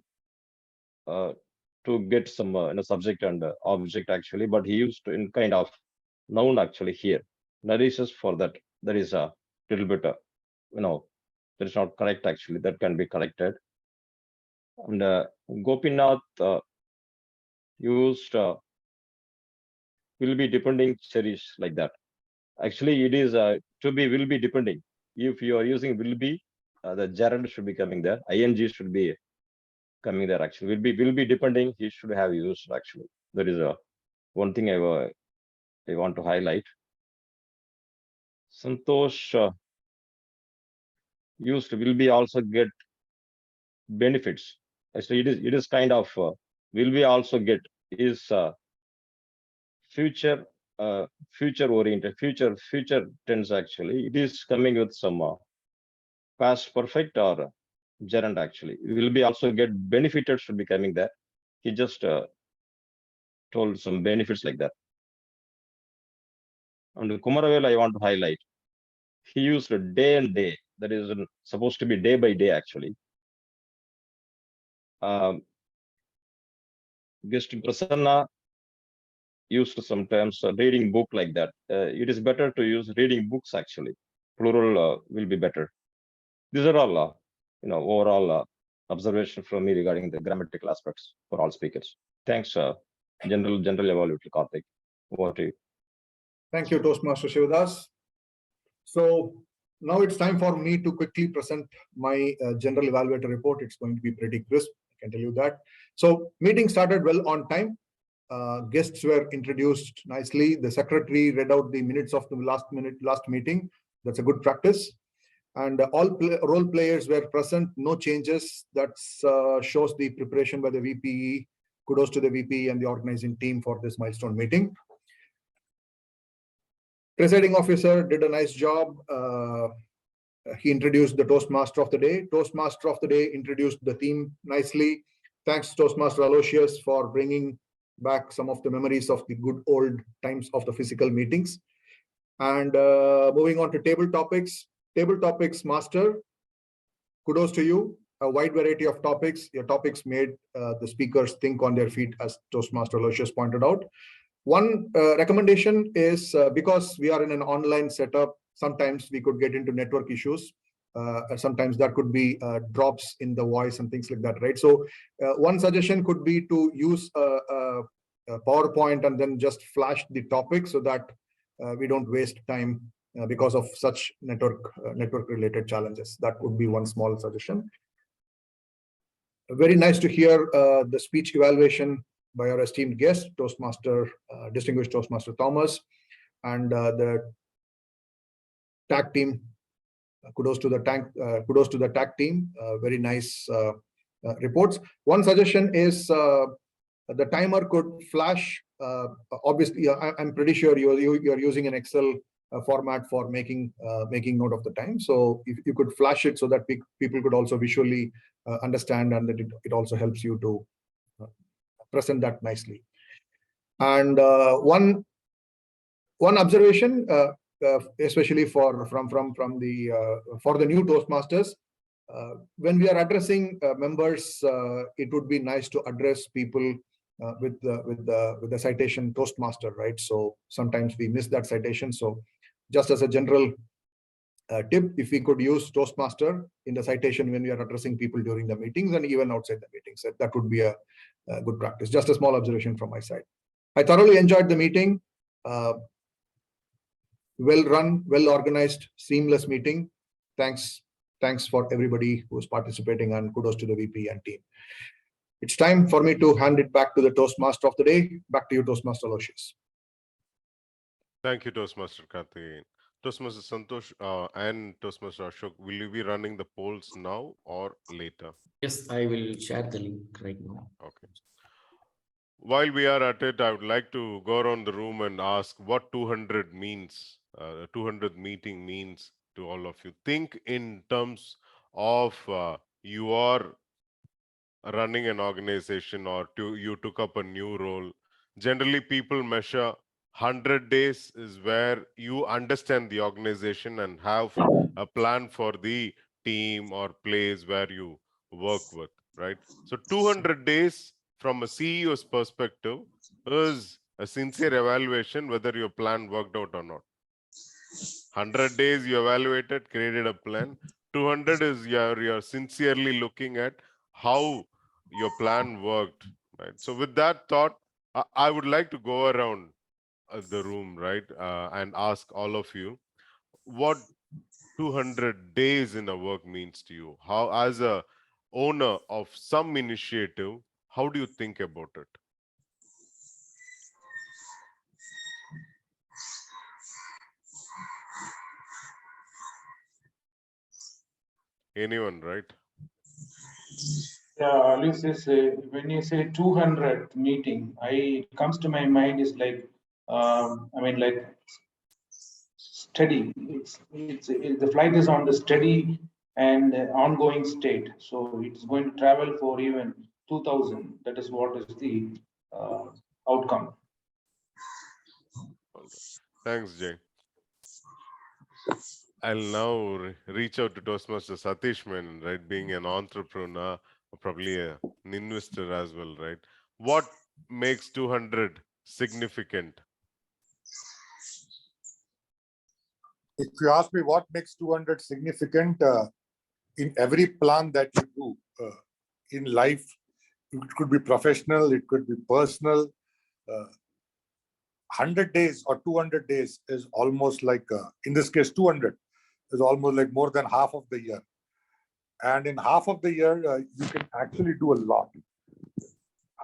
Speaker 5: to get some subject and object actually, but he used in kind of noun actually here. Nourishes for that. That is a little bit, that is not correct actually. That can be corrected. And Gopinath used will be depending cherish like that. Actually, it is to be will be depending. If you are using will be, the gerund should be coming there. Ing should be coming there actually. Will be depending. He should have used actually. That is one thing I want to highlight. Santosh used will be also get benefits. Actually, it is kind of will be also get is future oriented future tense actually. It is coming with some past perfect or gerund actually. Will be also get benefited should be coming there. He just told some benefits like that. And Kumaravel I want to highlight. He used day and day. That is supposed to be day by day actually. Guest Prasanna used sometimes reading book like that. It is better to use reading books actually. Plural will be better. These are all overall observation from me regarding the grammatical aspects for all speakers. Thanks, General Evaluator Karthik. Over to you.
Speaker 2: Thank you, Toastmaster Shivadas. So Now it's time for me to quickly present my general evaluator report. It's going to be pretty crisp, I can tell you that. So meeting started well on time. Guests were introduced nicely. The secretary read out the minutes of the last meeting. That's a good practice. And all role players were present, no changes. That shows the preparation by the VPE. Kudos to the VP and the organizing team for this milestone meeting. Presiding officer did a nice job. He introduced the Toastmaster of the day. Toastmaster of the day introduced the theme nicely. Thanks, Toastmaster Aloysius, for bringing back some of the memories of the good old times of the physical meetings. And moving on to table topics. Table topics master, kudos to you. A wide variety of topics. Your topics made the speakers think on their feet, as Toastmaster Aloysius pointed out. One recommendation is because we are in an online setup, sometimes we could get into network issues. Sometimes that could be drops in the voice and things like that, right? So one suggestion could be to use a PowerPoint and then just flash the topic so that we don't waste time because of such network related challenges. That would be one small suggestion. Very nice to hear the speech evaluation by our esteemed guest, Toastmaster, distinguished Toastmaster Thomas, and the tag team. Kudos to the tag team. Very nice reports. One suggestion is the timer could flash. Obviously, I'm pretty sure you're using an Excel format for making note of the time. So if you could flash it so that people could also visually understand, and that it also helps you to present that nicely. And one observation, especially for the new Toastmasters, when we are addressing members, it would be nice to address people with the citation Toastmaster, right? So sometimes we miss that citation. So just as a general tip, if we could use Toastmaster in the citation when we are addressing people during the meetings and even outside the meetings, that would be a good practice. Just a small observation from my side. I thoroughly enjoyed the meeting. Well run, well organized, seamless meeting. Thanks for everybody who is participating, and kudos to the VP and team. It's time for me to hand it back to the Toastmaster of the day. Back to you, Toastmaster Aloysius.
Speaker 1: Thank you, Toastmaster Karthikeyan. Toastmaster Santosh and Toastmaster Ashok, will you be running the polls now or later?
Speaker 3: Yes, I will share the link right now.
Speaker 1: Okay. While we are at it, I would like to go around the room and ask what 200 means, 200th meeting means to all of you. Think in terms of you are running an organization, or you took up a new role. Generally, people measure 100 days is where you understand the organization and have a plan for the team or place where you work with, right? So 200 days from a CEO's perspective is a sincere evaluation whether your plan worked out or not. 100 days you evaluated, created a plan. 200 is you're sincerely looking at how your plan worked, right? So with that thought, I would like to go around the room, right, and ask all of you what 200 days in a work means to you. How, as a owner of some initiative, how do you think about it? Anyone, right?
Speaker 12: Yeah, Ulysses, when you say 200 meeting, it comes to my mind is like, like steady. The flight is on the steady and ongoing state. So it's going to travel for even 2000. That is what is the outcome.
Speaker 1: Thanks, Jay. I'll now reach out to Toastmaster Satish Menon, right? Being an entrepreneur, probably an investor as well, right? What makes 200 significant?
Speaker 7: If you ask me what makes 200 significant, in every plan that you do in life, it could be professional, it could be personal. 100 days or 200 days is almost like, in this case, 200 is almost like more than half of the year. And in half of the year, you can actually do a lot.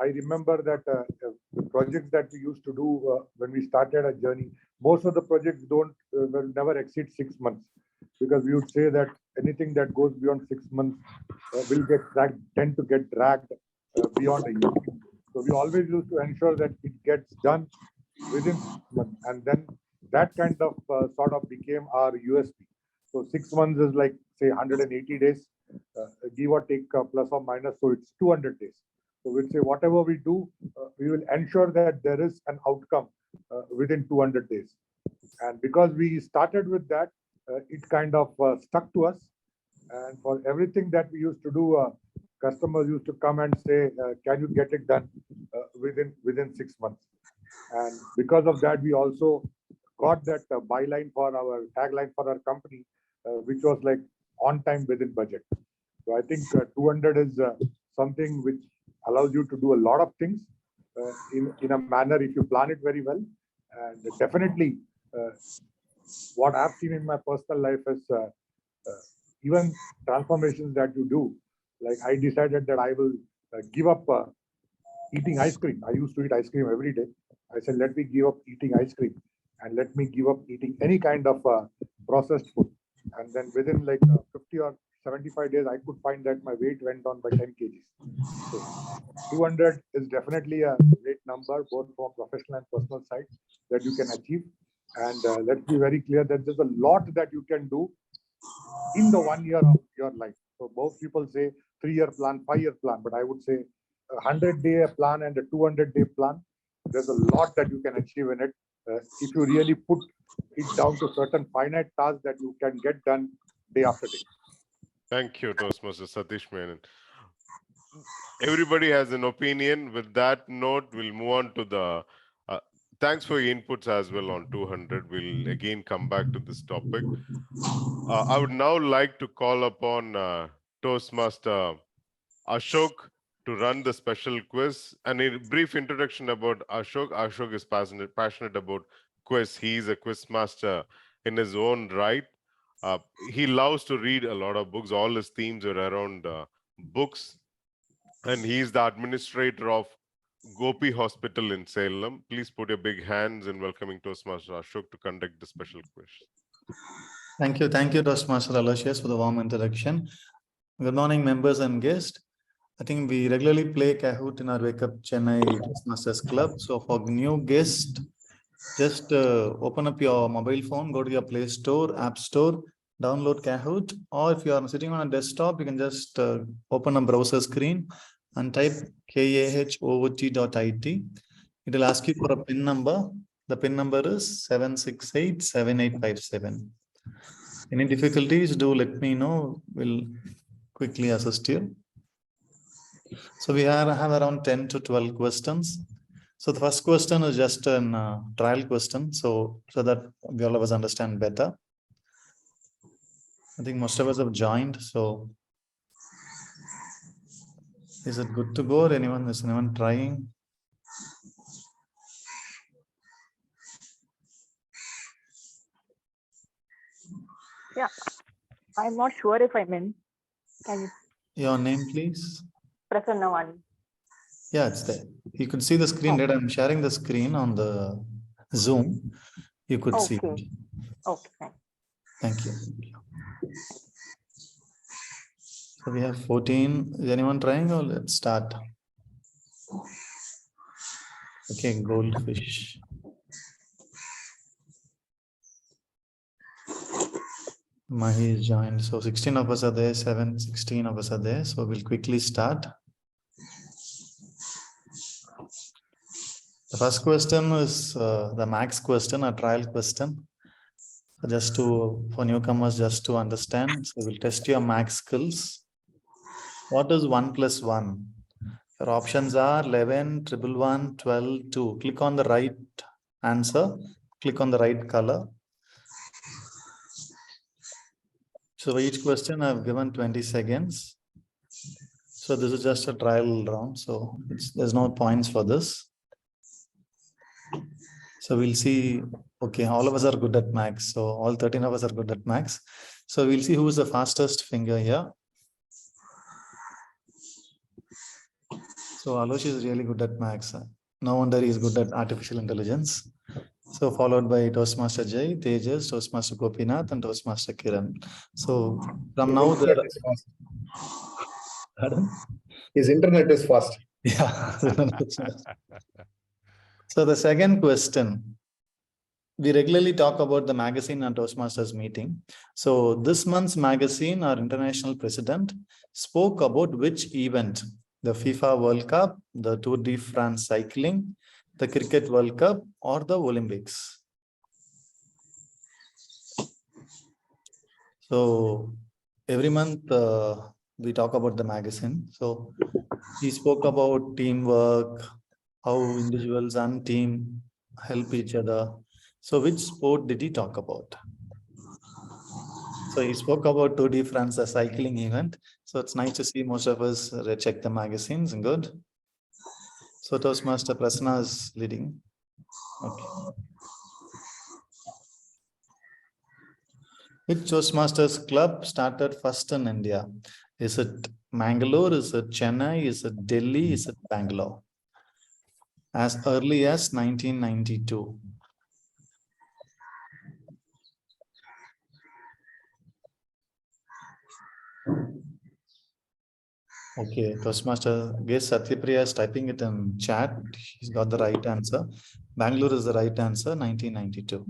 Speaker 7: I remember that the projects that we used to do when we started a journey, most of the projects will never exceed 6 months, because we would say that anything that goes beyond 6 months will tend to get dragged beyond a year. So we always used to ensure that it gets done within 6 months, and then that kind of sort of became our USP. So 6 months is like, say, 180 days, give or take plus or minus, so it's 200 days. So we'll say whatever we do, we will ensure that there is an outcome within 200 days. And because we started with that, it kind of stuck to us. And for everything that we used to do, customers used to come and say, can you get it done within 6 months? And because of that, we also got that byline for our tagline for our company, which was like on time within budget. So I think 200 is something which allows you to do a lot of things in a manner if you plan it very well. And definitely what I've seen in my personal life is even transformations that you do. Like I decided that I will give up eating ice cream. I used to eat ice cream every day. I said, let me give up eating ice cream and let me give up eating any kind of processed food. And then within like 50 or 75 days, I could find that my weight went down by 10 kgs. So 200 is definitely a great number, both from professional and personal side, that you can achieve. And let's be very clear that there's a lot that you can do in the 1 year of your life. So most people say 3-year plan, 5-year plan, but I would say a 100-day plan and a 200-day plan. There's a lot that you can achieve in it if you really put it down to certain finite tasks that you can get done day after day.
Speaker 1: Thank you, Toastmaster Satish Menon. Everybody has an opinion. With that note, we'll move on to the thanks for your inputs as well on 200. We'll again come back to this topic. I would now like to call upon Toastmaster Ashok to run the special quiz. And a brief introduction about Ashok. Ashok is passionate about quiz. He is a quiz master in his own right. He loves to read a lot of books. All his themes are around books. And he's the administrator of Gopi Hospital in Salem. Please put your big hands in welcoming Toastmaster Ashok to conduct the special quiz.
Speaker 16: Thank you, Toastmaster Aloysius, for the warm introduction. Good morning, members and guests. I think we regularly play Kahoot in our Wakeup Chennai Toastmasters Club. So for new guests, just open up your mobile phone, go to your Play Store, App Store, download Kahoot, or if you are sitting on a desktop, you can just open a browser screen and type kahoot.it. It will ask you for a PIN number. The PIN number is 7687857. Any difficulties, do let me know. We'll quickly assist you. So we have around 10 to 12 questions. So the first question is just a trial question, so that we all of us understand better. I think most of us have joined, so is it good to go, or is anyone trying?
Speaker 14: Yeah, I'm not sure if I'm in. Can you?
Speaker 16: Your name, please?
Speaker 14: Prasanna one.
Speaker 16: Yeah, it's there. You could see the screen that I'm sharing the screen on the Zoom. You could see it.
Speaker 14: Okay.
Speaker 16: Thank you. So we have 14. Is anyone trying, or let's start? Okay, goldfish. Mahi is joined. So 16 of us are there, 16 of us are there. So we'll quickly start. The first question is the max question, a trial question. Just for newcomers, just to understand. So we'll test your max skills. What is 1 plus 1? Your options are 11, 111, 12, 2. Click on the right answer. Click on the right color. So for each question, I've given 20 seconds. So this is just a trial round. So there's no points for this. So we'll see. Okay, all of us are good at max. So all 13 of us are good at max. So we'll see who is the fastest finger here. So Alosh is really good at maths. No wonder he's good at artificial intelligence. So followed by Toastmaster Jay, Tejas, Toastmaster Gopinath, and Toastmaster Kiran. So from now there. Pardon?
Speaker 2: His internet is fast.
Speaker 16: Yeah. So the second question. We regularly talk about the magazine and Toastmasters meeting. So this month's magazine, our international president, spoke about which event? The FIFA World Cup, the Tour de France cycling, the Cricket World Cup, or the Olympics? So every month we talk about the magazine. So he spoke about teamwork, how individuals and team help each other. So which sport did he talk about? So he spoke about Tour de France, a cycling event. So it's nice to see most of us check the magazines. Good. So Toastmaster Prasanna is leading. Okay. Which Toastmasters club started first in India? Is it Mangalore? Is it Chennai? Is it Delhi? Is it Bangalore? As early as 1992. Okay, Toastmaster guess Satyapriya is typing it in chat. He's got the right answer. Bangalore is the right answer, 1992.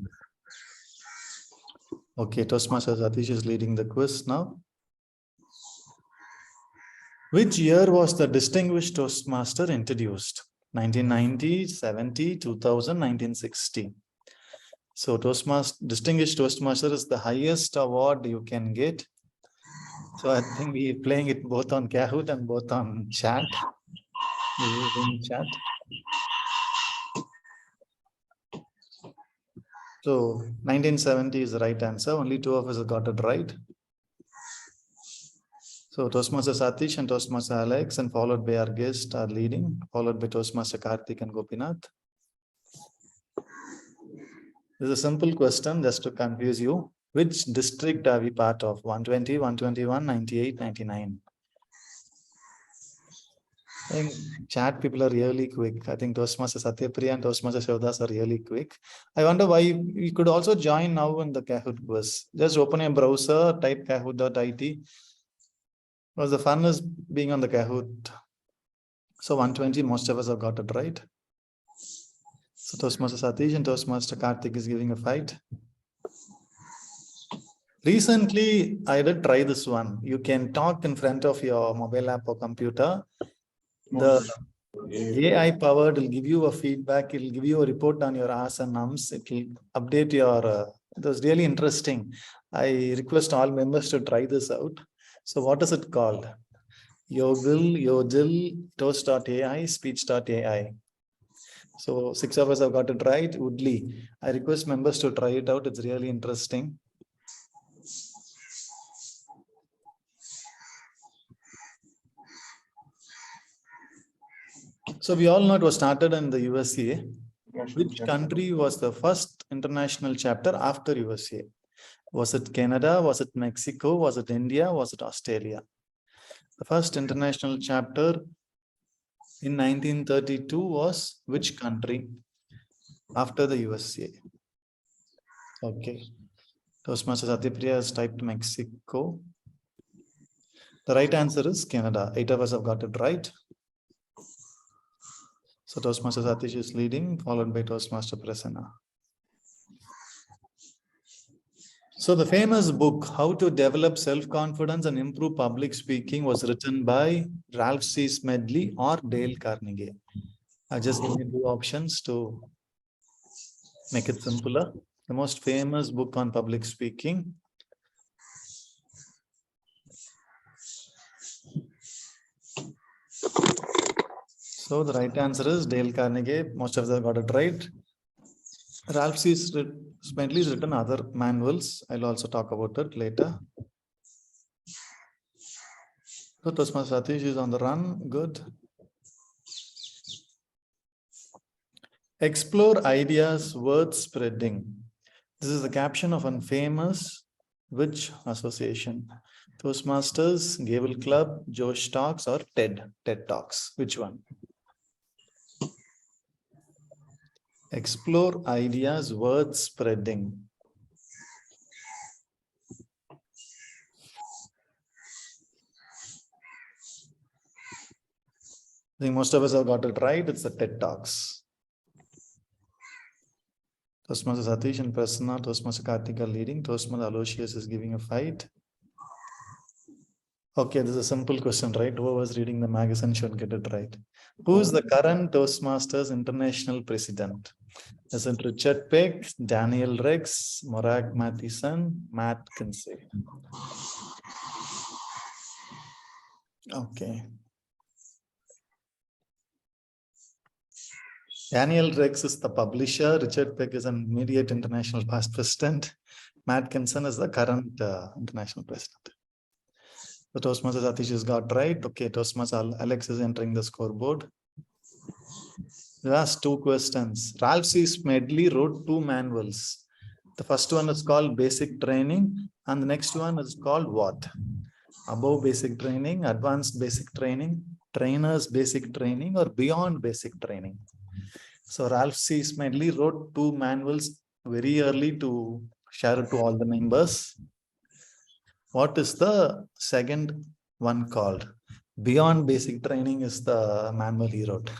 Speaker 16: Okay, Toastmaster Satish is leading the quiz now. Which year was the Distinguished Toastmaster introduced? 1990, 70, 2000, 1960. So Distinguished Toastmaster is the highest award you can get. So I think we're playing it both on Kahoot and both on chat. Using chat. So 1970 is the right answer. Only two of us have got it right. So Toastmaster Satish and Toastmaster Alex, and followed by our guest are leading, followed by Toastmaster Karthik and Gopinath. This is a simple question just to confuse you. Which district are we part of? 120, 121, 98, 99. I think chat people are really quick. I think Toastmaster Satyapriya and Toastmaster Shivdas are really quick. I wonder why you could also join now in the Kahoot quiz. Just open a browser, type kahoot.it. Because the fun is being on the Kahoot. So 120, most of us have got it right. So Toastmaster Satish and Toastmaster Karthik is giving a fight. Recently, I did try this one. You can talk in front of your mobile app or computer. The AI powered will give you a feedback. It will give you a report on your ahs and ums. It will update your. It was really interesting. I request all members to try this out. So what is it called? Yodel, Toast.ai, Speech.ai. So 6 of us have got it right. Woodley. I request members to try it out. It's really interesting. So we all know it was started in the USA. Which country was the first international chapter after USA? Was it Canada? Was it Mexico? Was it India? Was it Australia? The first international chapter in 1932 was which country after the USA? Okay. Toastmaster Satyapriya has typed Mexico. The right answer is Canada. 8 of us have got it right. So Toastmaster Satish is leading, followed by Toastmaster Prasanna. So the famous book, How to Develop Self-Confidence and Improve Public Speaking, was written by Ralph C. Smedley or Dale Carnegie. I just give you 2 options to make it simpler. The most famous book on public speaking. So the right answer is Dale Carnegie. Most of them got it right. Ralph C. Smedley has written other manuals. I'll also talk about it later. So Toastmaster Satish is on the run. Good. Explore ideas worth spreading. This is the caption of a famous Which association? Toastmasters, Gavel Club, Josh Talks, or TED Talks? Which one? Explore ideas worth spreading. I think most of us have got it right. It's the TED Talks. Toastmaster Satish and Prasanna, Toastmaster Karthik are leading. Toastmaster Aloysius is giving a fight. Okay, this is a simple question, right? Whoever's reading the magazine should get it right. Who is the current Toastmasters International President? Is it Richard Peck, Daniel Rex, Morag Matheson, Matt Kinsey? Okay. Daniel Rex is the publisher. Richard Peck is an immediate international past president. Matt Kinsey is the current international president. The Toastmaster Satish has got right. Okay, Toastmaster Alex is entering the scoreboard. You asked two questions. Ralph C. Smedley wrote two manuals. The first one is called Basic Training, and the next one is called what? Above Basic Training, Advanced Basic Training, Trainers Basic Training, or Beyond Basic Training. So Ralph C. Smedley wrote two manuals very early to share it to all the members. What is the second one called? Beyond Basic Training is the manual he wrote.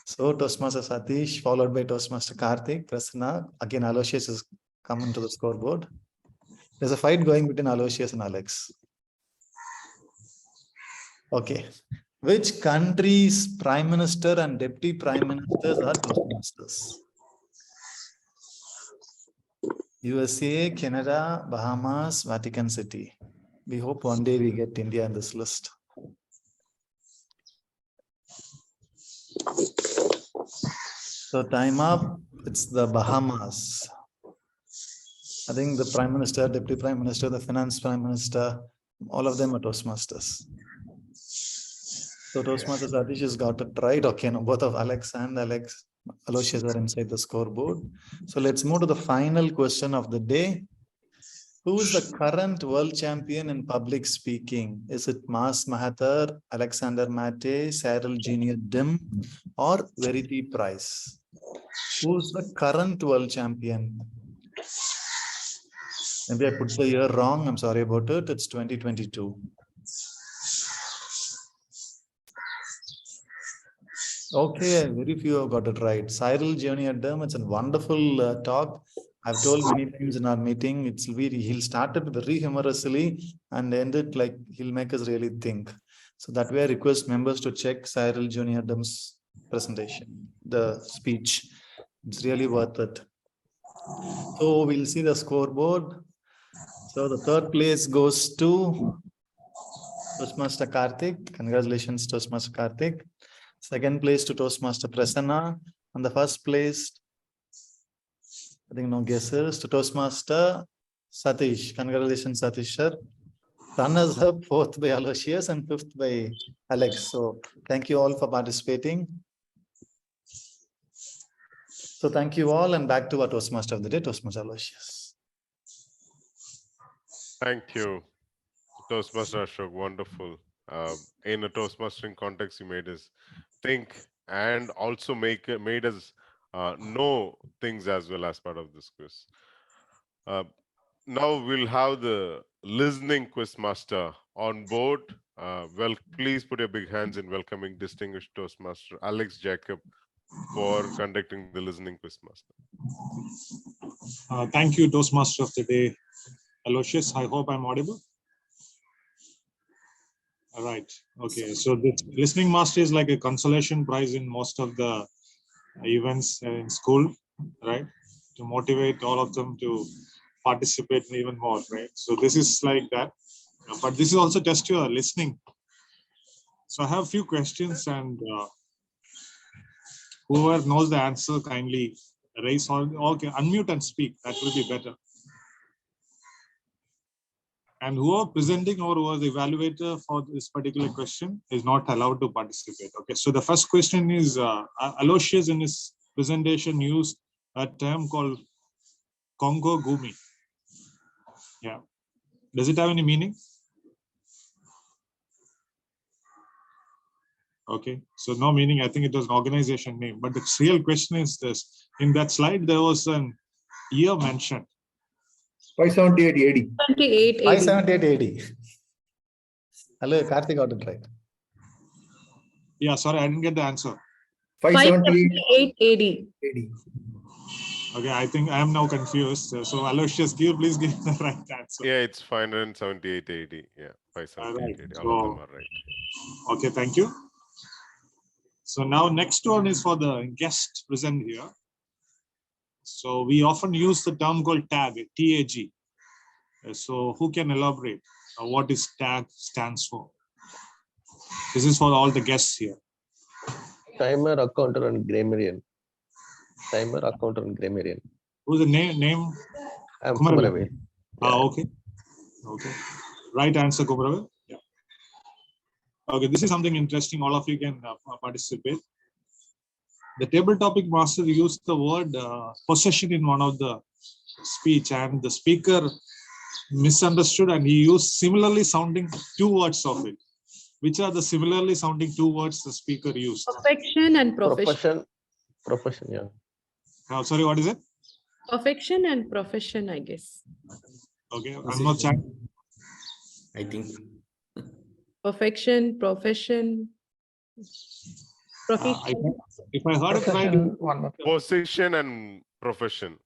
Speaker 16: So Toastmaster Satish, followed by Toastmaster Karthik, Prasanna. Again, Aloysius is coming to the scoreboard. There's a fight going between Aloysius and Alex. Okay. Which country's prime minister and deputy prime ministers are Toastmasters? USA, Canada, Bahamas, Vatican City. We hope one day we get India in this list. So time up, it's the Bahamas. I think the prime minister, deputy prime minister, the finance prime minister, all of them are Toastmasters. So Toastmasters Satish has got it right. Okay, no, both of Alex and Aloysius are inside the scoreboard. So let's move to the final question of the day. Who is the current world champion in public speaking? Is it Mas Mahathir, Alexander Mate, Cyril Junior Dim, or Verity Price? Who's the current world champion? Maybe I put the year wrong. I'm sorry about it. It's 2022. Okay, very few have got it right. Cyril Junior Dim, it's a wonderful talk. I've told many times in our meeting, he'll start it very humorously and end it like he'll make us really think. So that way I request members to check Cyril Junior Dim's presentation, the speech. It's really worth it. So we'll see the scoreboard. So the third place goes to Toastmaster Karthik. Congratulations, Toastmaster Karthik. Second place to Toastmaster Prasanna. And the first place, I think no guesses, to Toastmaster Satish. Congratulations, Satish sir. Runners up, fourth by Aloysius and fifth by Alex. So thank you all for participating. So thank you all, and back to our Toastmaster of the day, Toastmaster Aloysius.
Speaker 1: Thank you, Toastmaster Ashok. Wonderful. In a Toastmastering context, you made us think and also made us know things as well as part of this quiz. Now we'll have the listening quiz master on board. Well, please put your big hands in welcoming distinguished Toastmaster Alex Jacob for conducting the listening quiz master.
Speaker 17: Thank you, Toastmaster of the day, Aloysius. I hope I'm audible. All right. Okay. So the listening master is like a consolation prize in most of the events in school, right? To motivate all of them to participate even more, right? So this is like that, but this is also just your listening. So I have a few questions, and whoever knows the answer, kindly raise on. Okay, unmute and speak. That will be better. And whoever presenting or who was the evaluator for this particular question is not allowed to participate. Okay, so the first question is, Aloysius in his presentation used a term called Congo Gumi. Yeah. Does it have any meaning? Okay, so no meaning. I think it was an organization name. But the real question is this: in that slide, there was an year mentioned.
Speaker 2: 578 AD.
Speaker 10: 28 AD.
Speaker 16: 578 AD. Hello, Karthik got it right.
Speaker 17: Yeah, sorry, I didn't get the answer.
Speaker 2: 578
Speaker 10: AD.
Speaker 17: Okay, I think I am now confused. So Aloysius, please give the right answer.
Speaker 1: Yeah, it's 578 AD. Yeah, 578 AD. All of them are right.
Speaker 17: Okay, thank you. So now next one is for the guest present here. So we often use the term called tag, TAG. So who can elaborate what is tag stands for? This is for all the guests here.
Speaker 11: Timer, accountant, and grammarian. Timer, accountant, and grammarian.
Speaker 17: Who's the name?
Speaker 11: I'm
Speaker 17: Kumaravel.
Speaker 11: Kumaravel.
Speaker 17: Okay. Okay. Right answer, Kumaravel. Yeah. Okay, this is something interesting. All of you can participate. The table topic master used the word possession in one of the speech, and the speaker misunderstood, and he used similarly sounding two words of it. Which are the similarly sounding two words the speaker used?
Speaker 10: Perfection and profession.
Speaker 11: Profession, yeah.
Speaker 17: Oh, sorry, what is it?
Speaker 10: Perfection and profession, I guess.
Speaker 17: Okay, I'm not checking.
Speaker 13: I think.
Speaker 10: Perfection, profession. Profession.
Speaker 17: If I heard it right,
Speaker 1: Position and profession.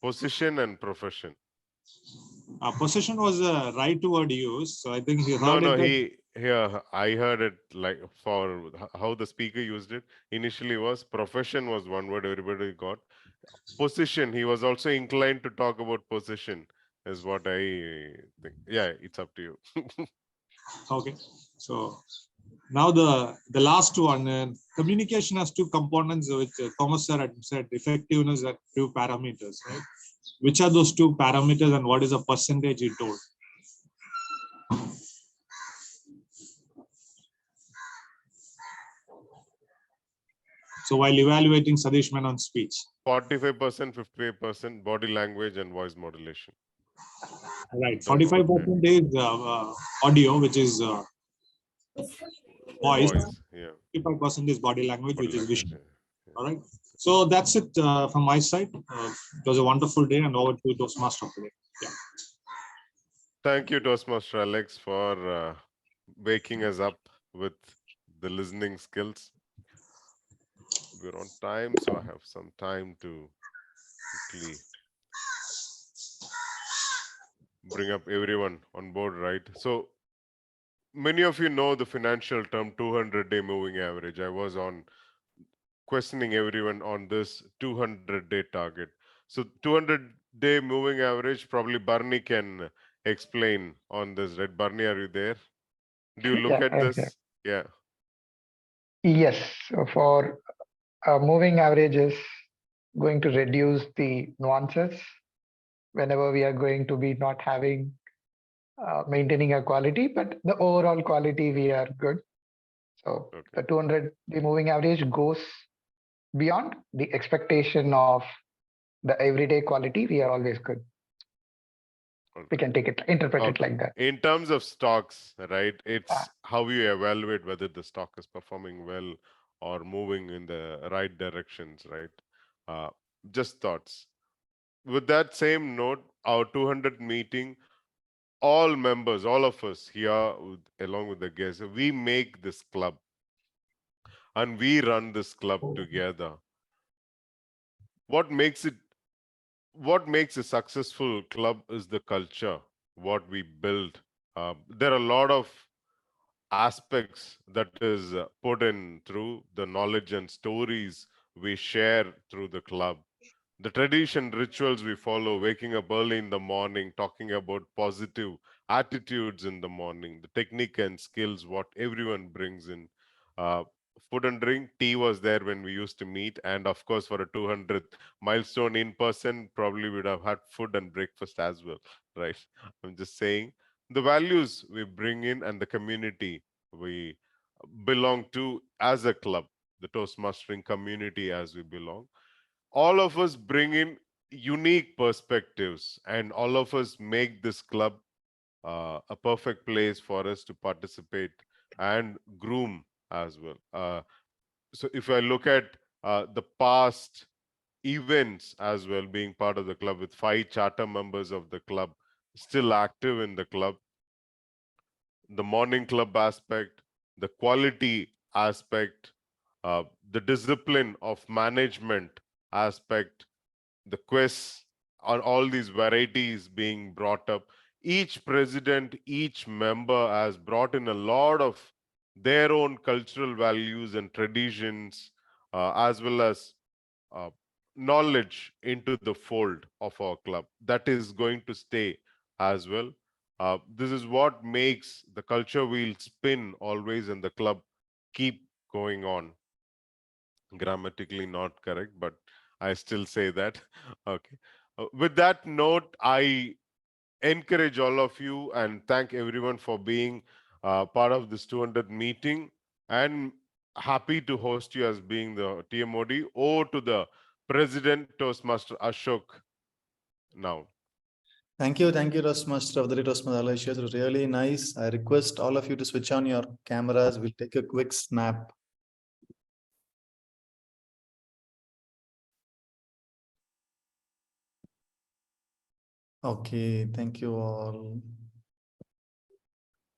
Speaker 1: Position and profession.
Speaker 17: Possession was the right word used, so I think he heard
Speaker 1: No,
Speaker 17: it.
Speaker 1: I heard it like for how the speaker used it. Initially was profession was one word everybody got. Position, he was also inclined to talk about position, is what I think. Yeah, it's up to you.
Speaker 17: Okay, so now the last one. Communication has two components, which Thomas sir had said, effectiveness and two parameters, right? Which are those two parameters, and what is the percentage he told? So while evaluating Sadish Menon's speech.
Speaker 1: 45%, 58% body language and voice modulation.
Speaker 17: Right, 45% is audio, which is voice.
Speaker 1: Yeah.
Speaker 17: 55% is body language, which is visual. All right. So that's it from my side. It was a wonderful day, and over to you, Toastmaster today. Yeah.
Speaker 1: Thank you, Toastmaster Alex, for waking us up with the listening skills. We're on time, so I have some time to quickly bring up everyone on board, right? So many of you know the financial term 200-day moving average. I was on questioning everyone on this 200-day target. So 200-day moving average, probably Barney can explain on this, right? Barney, are you there? Do you look at this? Yeah.
Speaker 4: Yes, so for moving average is going to reduce the nuances whenever we are going to be not having maintaining a quality, but the overall quality we are good. So the 200-day moving average goes beyond the expectation of the everyday quality. We are always good. We can take it, interpret it like that.
Speaker 1: In terms of stocks, right? It's how you evaluate whether the stock is performing well or moving in the right directions, right? Just thoughts. With that same note, our 200 meeting, all members, all of us here, along with the guests, we make this club and we run this club together. What makes a successful club is the culture, what we build. There are a lot of aspects that is put in through the knowledge and stories we share through the club. The tradition, rituals we follow, waking up early in the morning, talking about positive attitudes in the morning, the technique and skills, what everyone brings in. Uh, Food and drink, tea was there when we used to meet. And of course, for a 200th milestone in person, probably we'd have had food and breakfast as well, right? I'm just saying the values we bring in and the community we belong to as a club, the Toastmastering community as we belong. All of us bring in unique perspectives, and all of us make this club a perfect place for us to participate and groom as well. So if I look at the past events as well, being part of the club with 5 charter members of the club still active in the club, the morning club aspect, the quality aspect, the discipline of management aspect, the quests, on all these varieties being brought up. Each president, each member has brought in a lot of their own cultural values and traditions, as well as uh, knowledge into the fold of our club. That is going to stay as well. This is what makes the culture wheel spin always and the club keep going on. Grammatically not correct, but I still say that. Okay. With that note, I encourage all of you and thank everyone for being part of this 200th meeting, and happy to host you as being the TMOD. Over to the President Toastmaster Ashok now.
Speaker 16: Thank you, Toastmaster of the Toastmaster Aloysius. It was really nice. I request all of you to switch on your cameras. We'll take a quick snap. Okay, thank you all.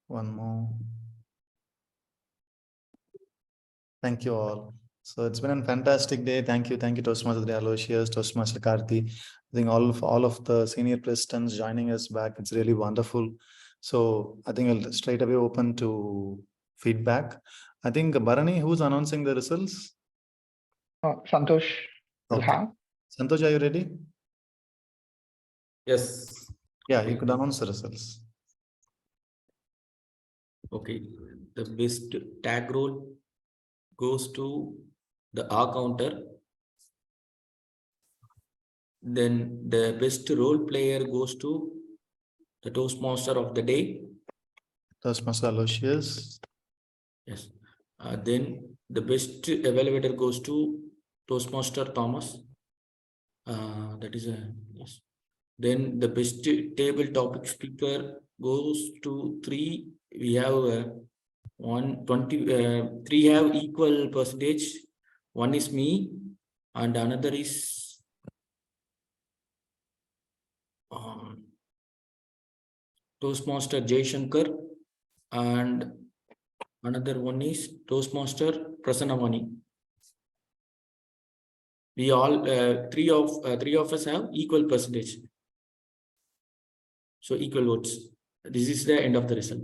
Speaker 16: One more. Thank you all. So it's been a fantastic day. Thank you, Toastmaster Aloysius, Toastmaster Karthi. I think all of the senior presidents joining us back. It's really wonderful. So I think I'll straight away open to feedback. I think Bharani, who's announcing the results?
Speaker 4: Santosh will
Speaker 16: Okay.
Speaker 4: have.
Speaker 16: Santosh, are you ready?
Speaker 3: Yes.
Speaker 16: Yeah,
Speaker 3: Okay.
Speaker 16: you could announce the results.
Speaker 3: Okay. The best tag role goes to the R counter. Then the best role player goes to the Toastmaster of the day.
Speaker 16: Toastmaster Aloysius.
Speaker 3: Yes. Then the best evaluator goes to Toastmaster Thomas. That is a yes. Then the best table topic speaker goes to 3. We have 3 have equal percentage. One is me, and another is Toastmaster Jay Shankar, and another one is Toastmaster Prasanavani. We all three of us have equal percentage. So equal votes. This is the end of the result.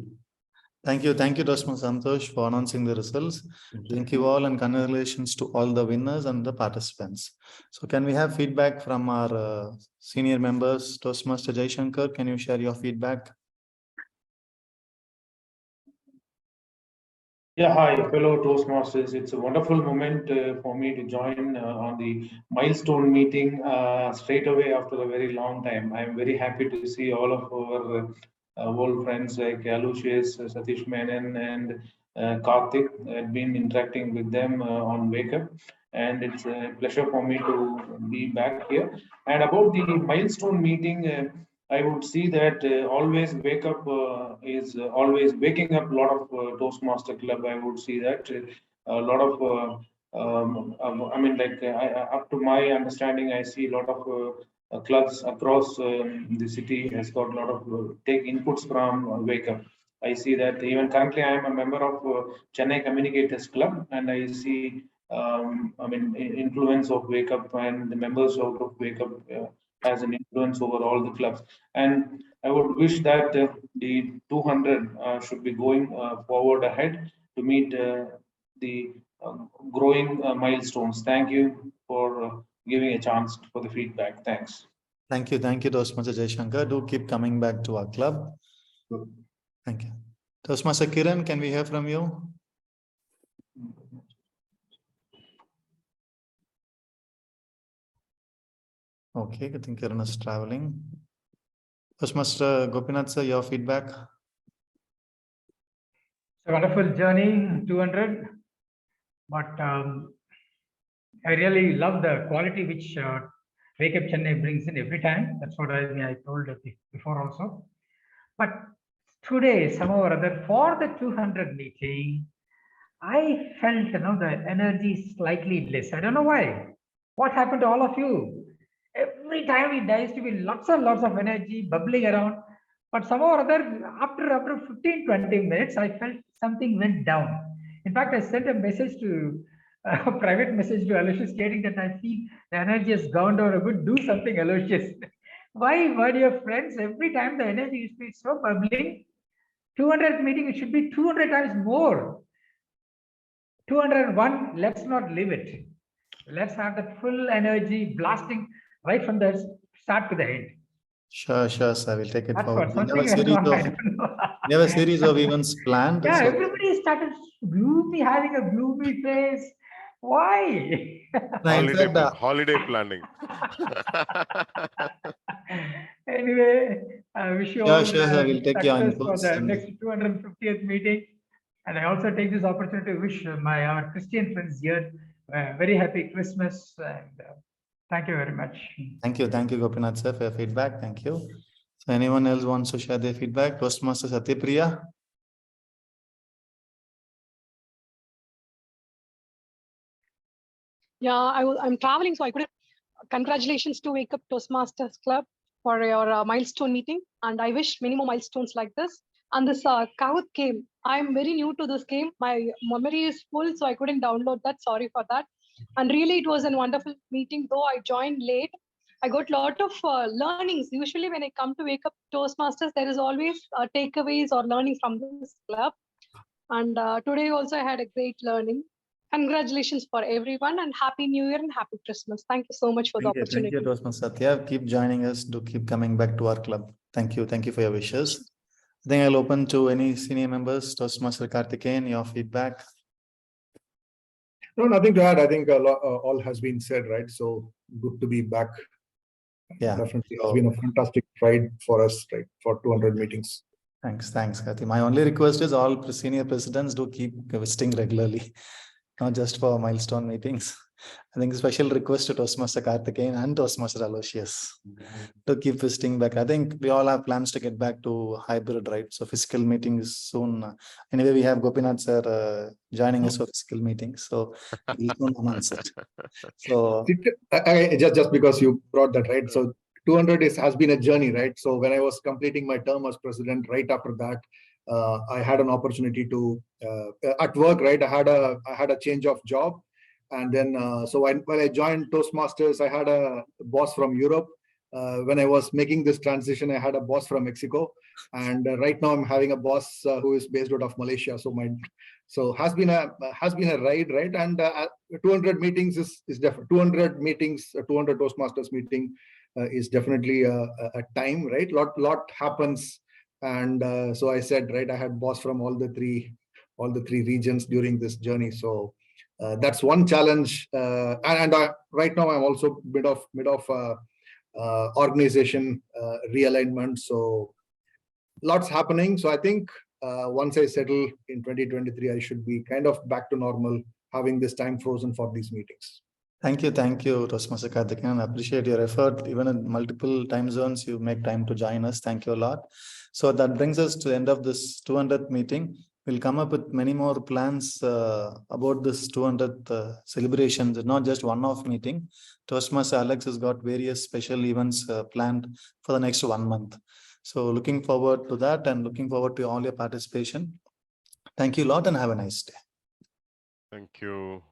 Speaker 16: Thank you, Toastmaster Santosh, for announcing the results. Thank you all, and congratulations to all the winners and the participants. So can we have feedback from our senior members? Toastmaster Jay Shankar, can you share your feedback?
Speaker 12: Yeah, hi, fellow Toastmasters. It's a wonderful moment for me to join on the milestone meeting straight away after a very long time. I'm very happy to see all of our old friends like Aloysius, Satish Menon, and Karthik. I've been interacting with them on Wakeup, and it's a pleasure for me to be back here. And about the milestone meeting, I would see that always wake up is always waking up a lot of Toastmaster Club. I would see that a lot of, I mean, like up to my understanding, I see a lot of clubs across the city has got a lot of take inputs from Wake Up. I see that even currently I am a member of Chennai Communicators Club, and I see, I mean, influence of Wake Up and the members out of Wake Up has an influence over all the clubs. And I would wish that the 200 should be going forward ahead to meet the growing milestones. Thank you for giving a chance for the feedback. Thanks.
Speaker 16: Thank you, Toastmaster Jay Shankar. Do keep coming back to our club. Thank you. Toastmaster Kiran, can we hear from you? Okay, I think Kiran is traveling. Toastmaster Gopinath sir, your feedback?
Speaker 8: It's a wonderful journey, 200. But I really love the quality which Wake Up Chennai brings in every time. That's what I told before also. But today, somehow or other, for the 200 meeting, I felt the energy slightly less. I don't know why. What happened to all of you? Every time it dies to be lots and lots of energy bubbling around. But somehow or other, after 15, 20 minutes, I felt something went down. In fact, I sent a message to a private message to Aloysius stating that I feel the energy has gone down a bit. Do something, Aloysius. Why, my dear friends? Every time the energy used to be so bubbling, 200th meeting, it should be 200 times more. 201, let's not leave it. Let's have the full energy blasting right from the start to the end.
Speaker 16: Sure, sir. We'll take it
Speaker 8: That's
Speaker 16: forward.
Speaker 8: what, something went wrong, I don't know.
Speaker 16: We have a series of events planned.
Speaker 8: Yeah,
Speaker 16: so
Speaker 8: everybody started gloomy, having a gloomy face. Why?
Speaker 1: Holiday planning.
Speaker 8: Anyway, I wish you
Speaker 16: Sure,
Speaker 8: all
Speaker 16: sir. We'll take your
Speaker 8: success for
Speaker 16: inputs
Speaker 8: the
Speaker 16: and-
Speaker 8: next 250th meeting. And I also take this opportunity to wish our Christian friends here a very happy Christmas. And thank you very much.
Speaker 16: Thank you, Gopinath sir, for your feedback. Thank you. So anyone else wants to share their feedback? Toastmaster Satyapriya?
Speaker 18: Yeah, I'm traveling, so I couldn't. Congratulations to Wake Up Toastmasters Club for your milestone meeting, and I wish many more milestones like this. And this Kahoot game, I'm very new to this game. My memory is full, so I couldn't download that. Sorry for that. And really, it was a wonderful meeting. Though I joined late, I got a lot of learnings. Usually, when I come to Wake Up Toastmasters, there is always takeaways or learning from this club. And today also, I had a great learning. Congratulations for everyone and Happy New Year and Happy Christmas. Thank you so much for the opportunity.
Speaker 16: Thank you, Toastmaster Satya. Keep joining us. Do keep coming back to our club. Thank you. Thank you for your wishes. I think I'll open to any senior members. Toastmaster Karthikeyan, your feedback.
Speaker 2: No, nothing to add. I think all has been said, right? So good to be back.
Speaker 16: Yeah.
Speaker 2: Definitely has been a fantastic ride for us, right? For 200 meetings.
Speaker 16: Thanks, Karthi. My only request is all senior presidents do keep visiting regularly, not just for milestone meetings. I think special request to Toastmaster Karthikeyan and Toastmaster Aloysius to keep visiting back. I think we all have plans to get back to hybrid, right? So physical meetings soon. Anyway, we have Gopinath sir joining us for physical meetings. So we'll soon announce it. So
Speaker 2: just because you brought that, right? So 200 has been a journey, right? So when I was completing my term as president, right after that, I had an opportunity to at work, right? I had a change of job. And then, so when I joined Toastmasters, I had a boss from Europe. When I was making this transition, I had a boss from Mexico. And right now I'm having a boss who is based out of Malaysia. So has been a ride, right? And 200 meetings is definitely 200 meetings, 200 Toastmasters meeting is definitely a time, right? Lot happens. And so I said, right, I had boss from all the three regions during this journey. So that's one challenge, and right now I'm also mid of organization realignment. So lots happening. So I think once I settle in 2023, I should be kind of back to normal, having this time frozen for these meetings.
Speaker 16: Thank you, Toastmaster Karthikeyan. I appreciate your effort. Even in multiple time zones, you make time to join us. Thank you a lot. So that brings us to the end of this 200th meeting. We'll come up with many more plans about this 200th celebrations. It's not just one-off meeting. Toastmaster Alex has got various special events planned for the next 1 month. So looking forward to that and looking forward to all your participation. Thank you a lot and have a nice day.
Speaker 1: Thank you.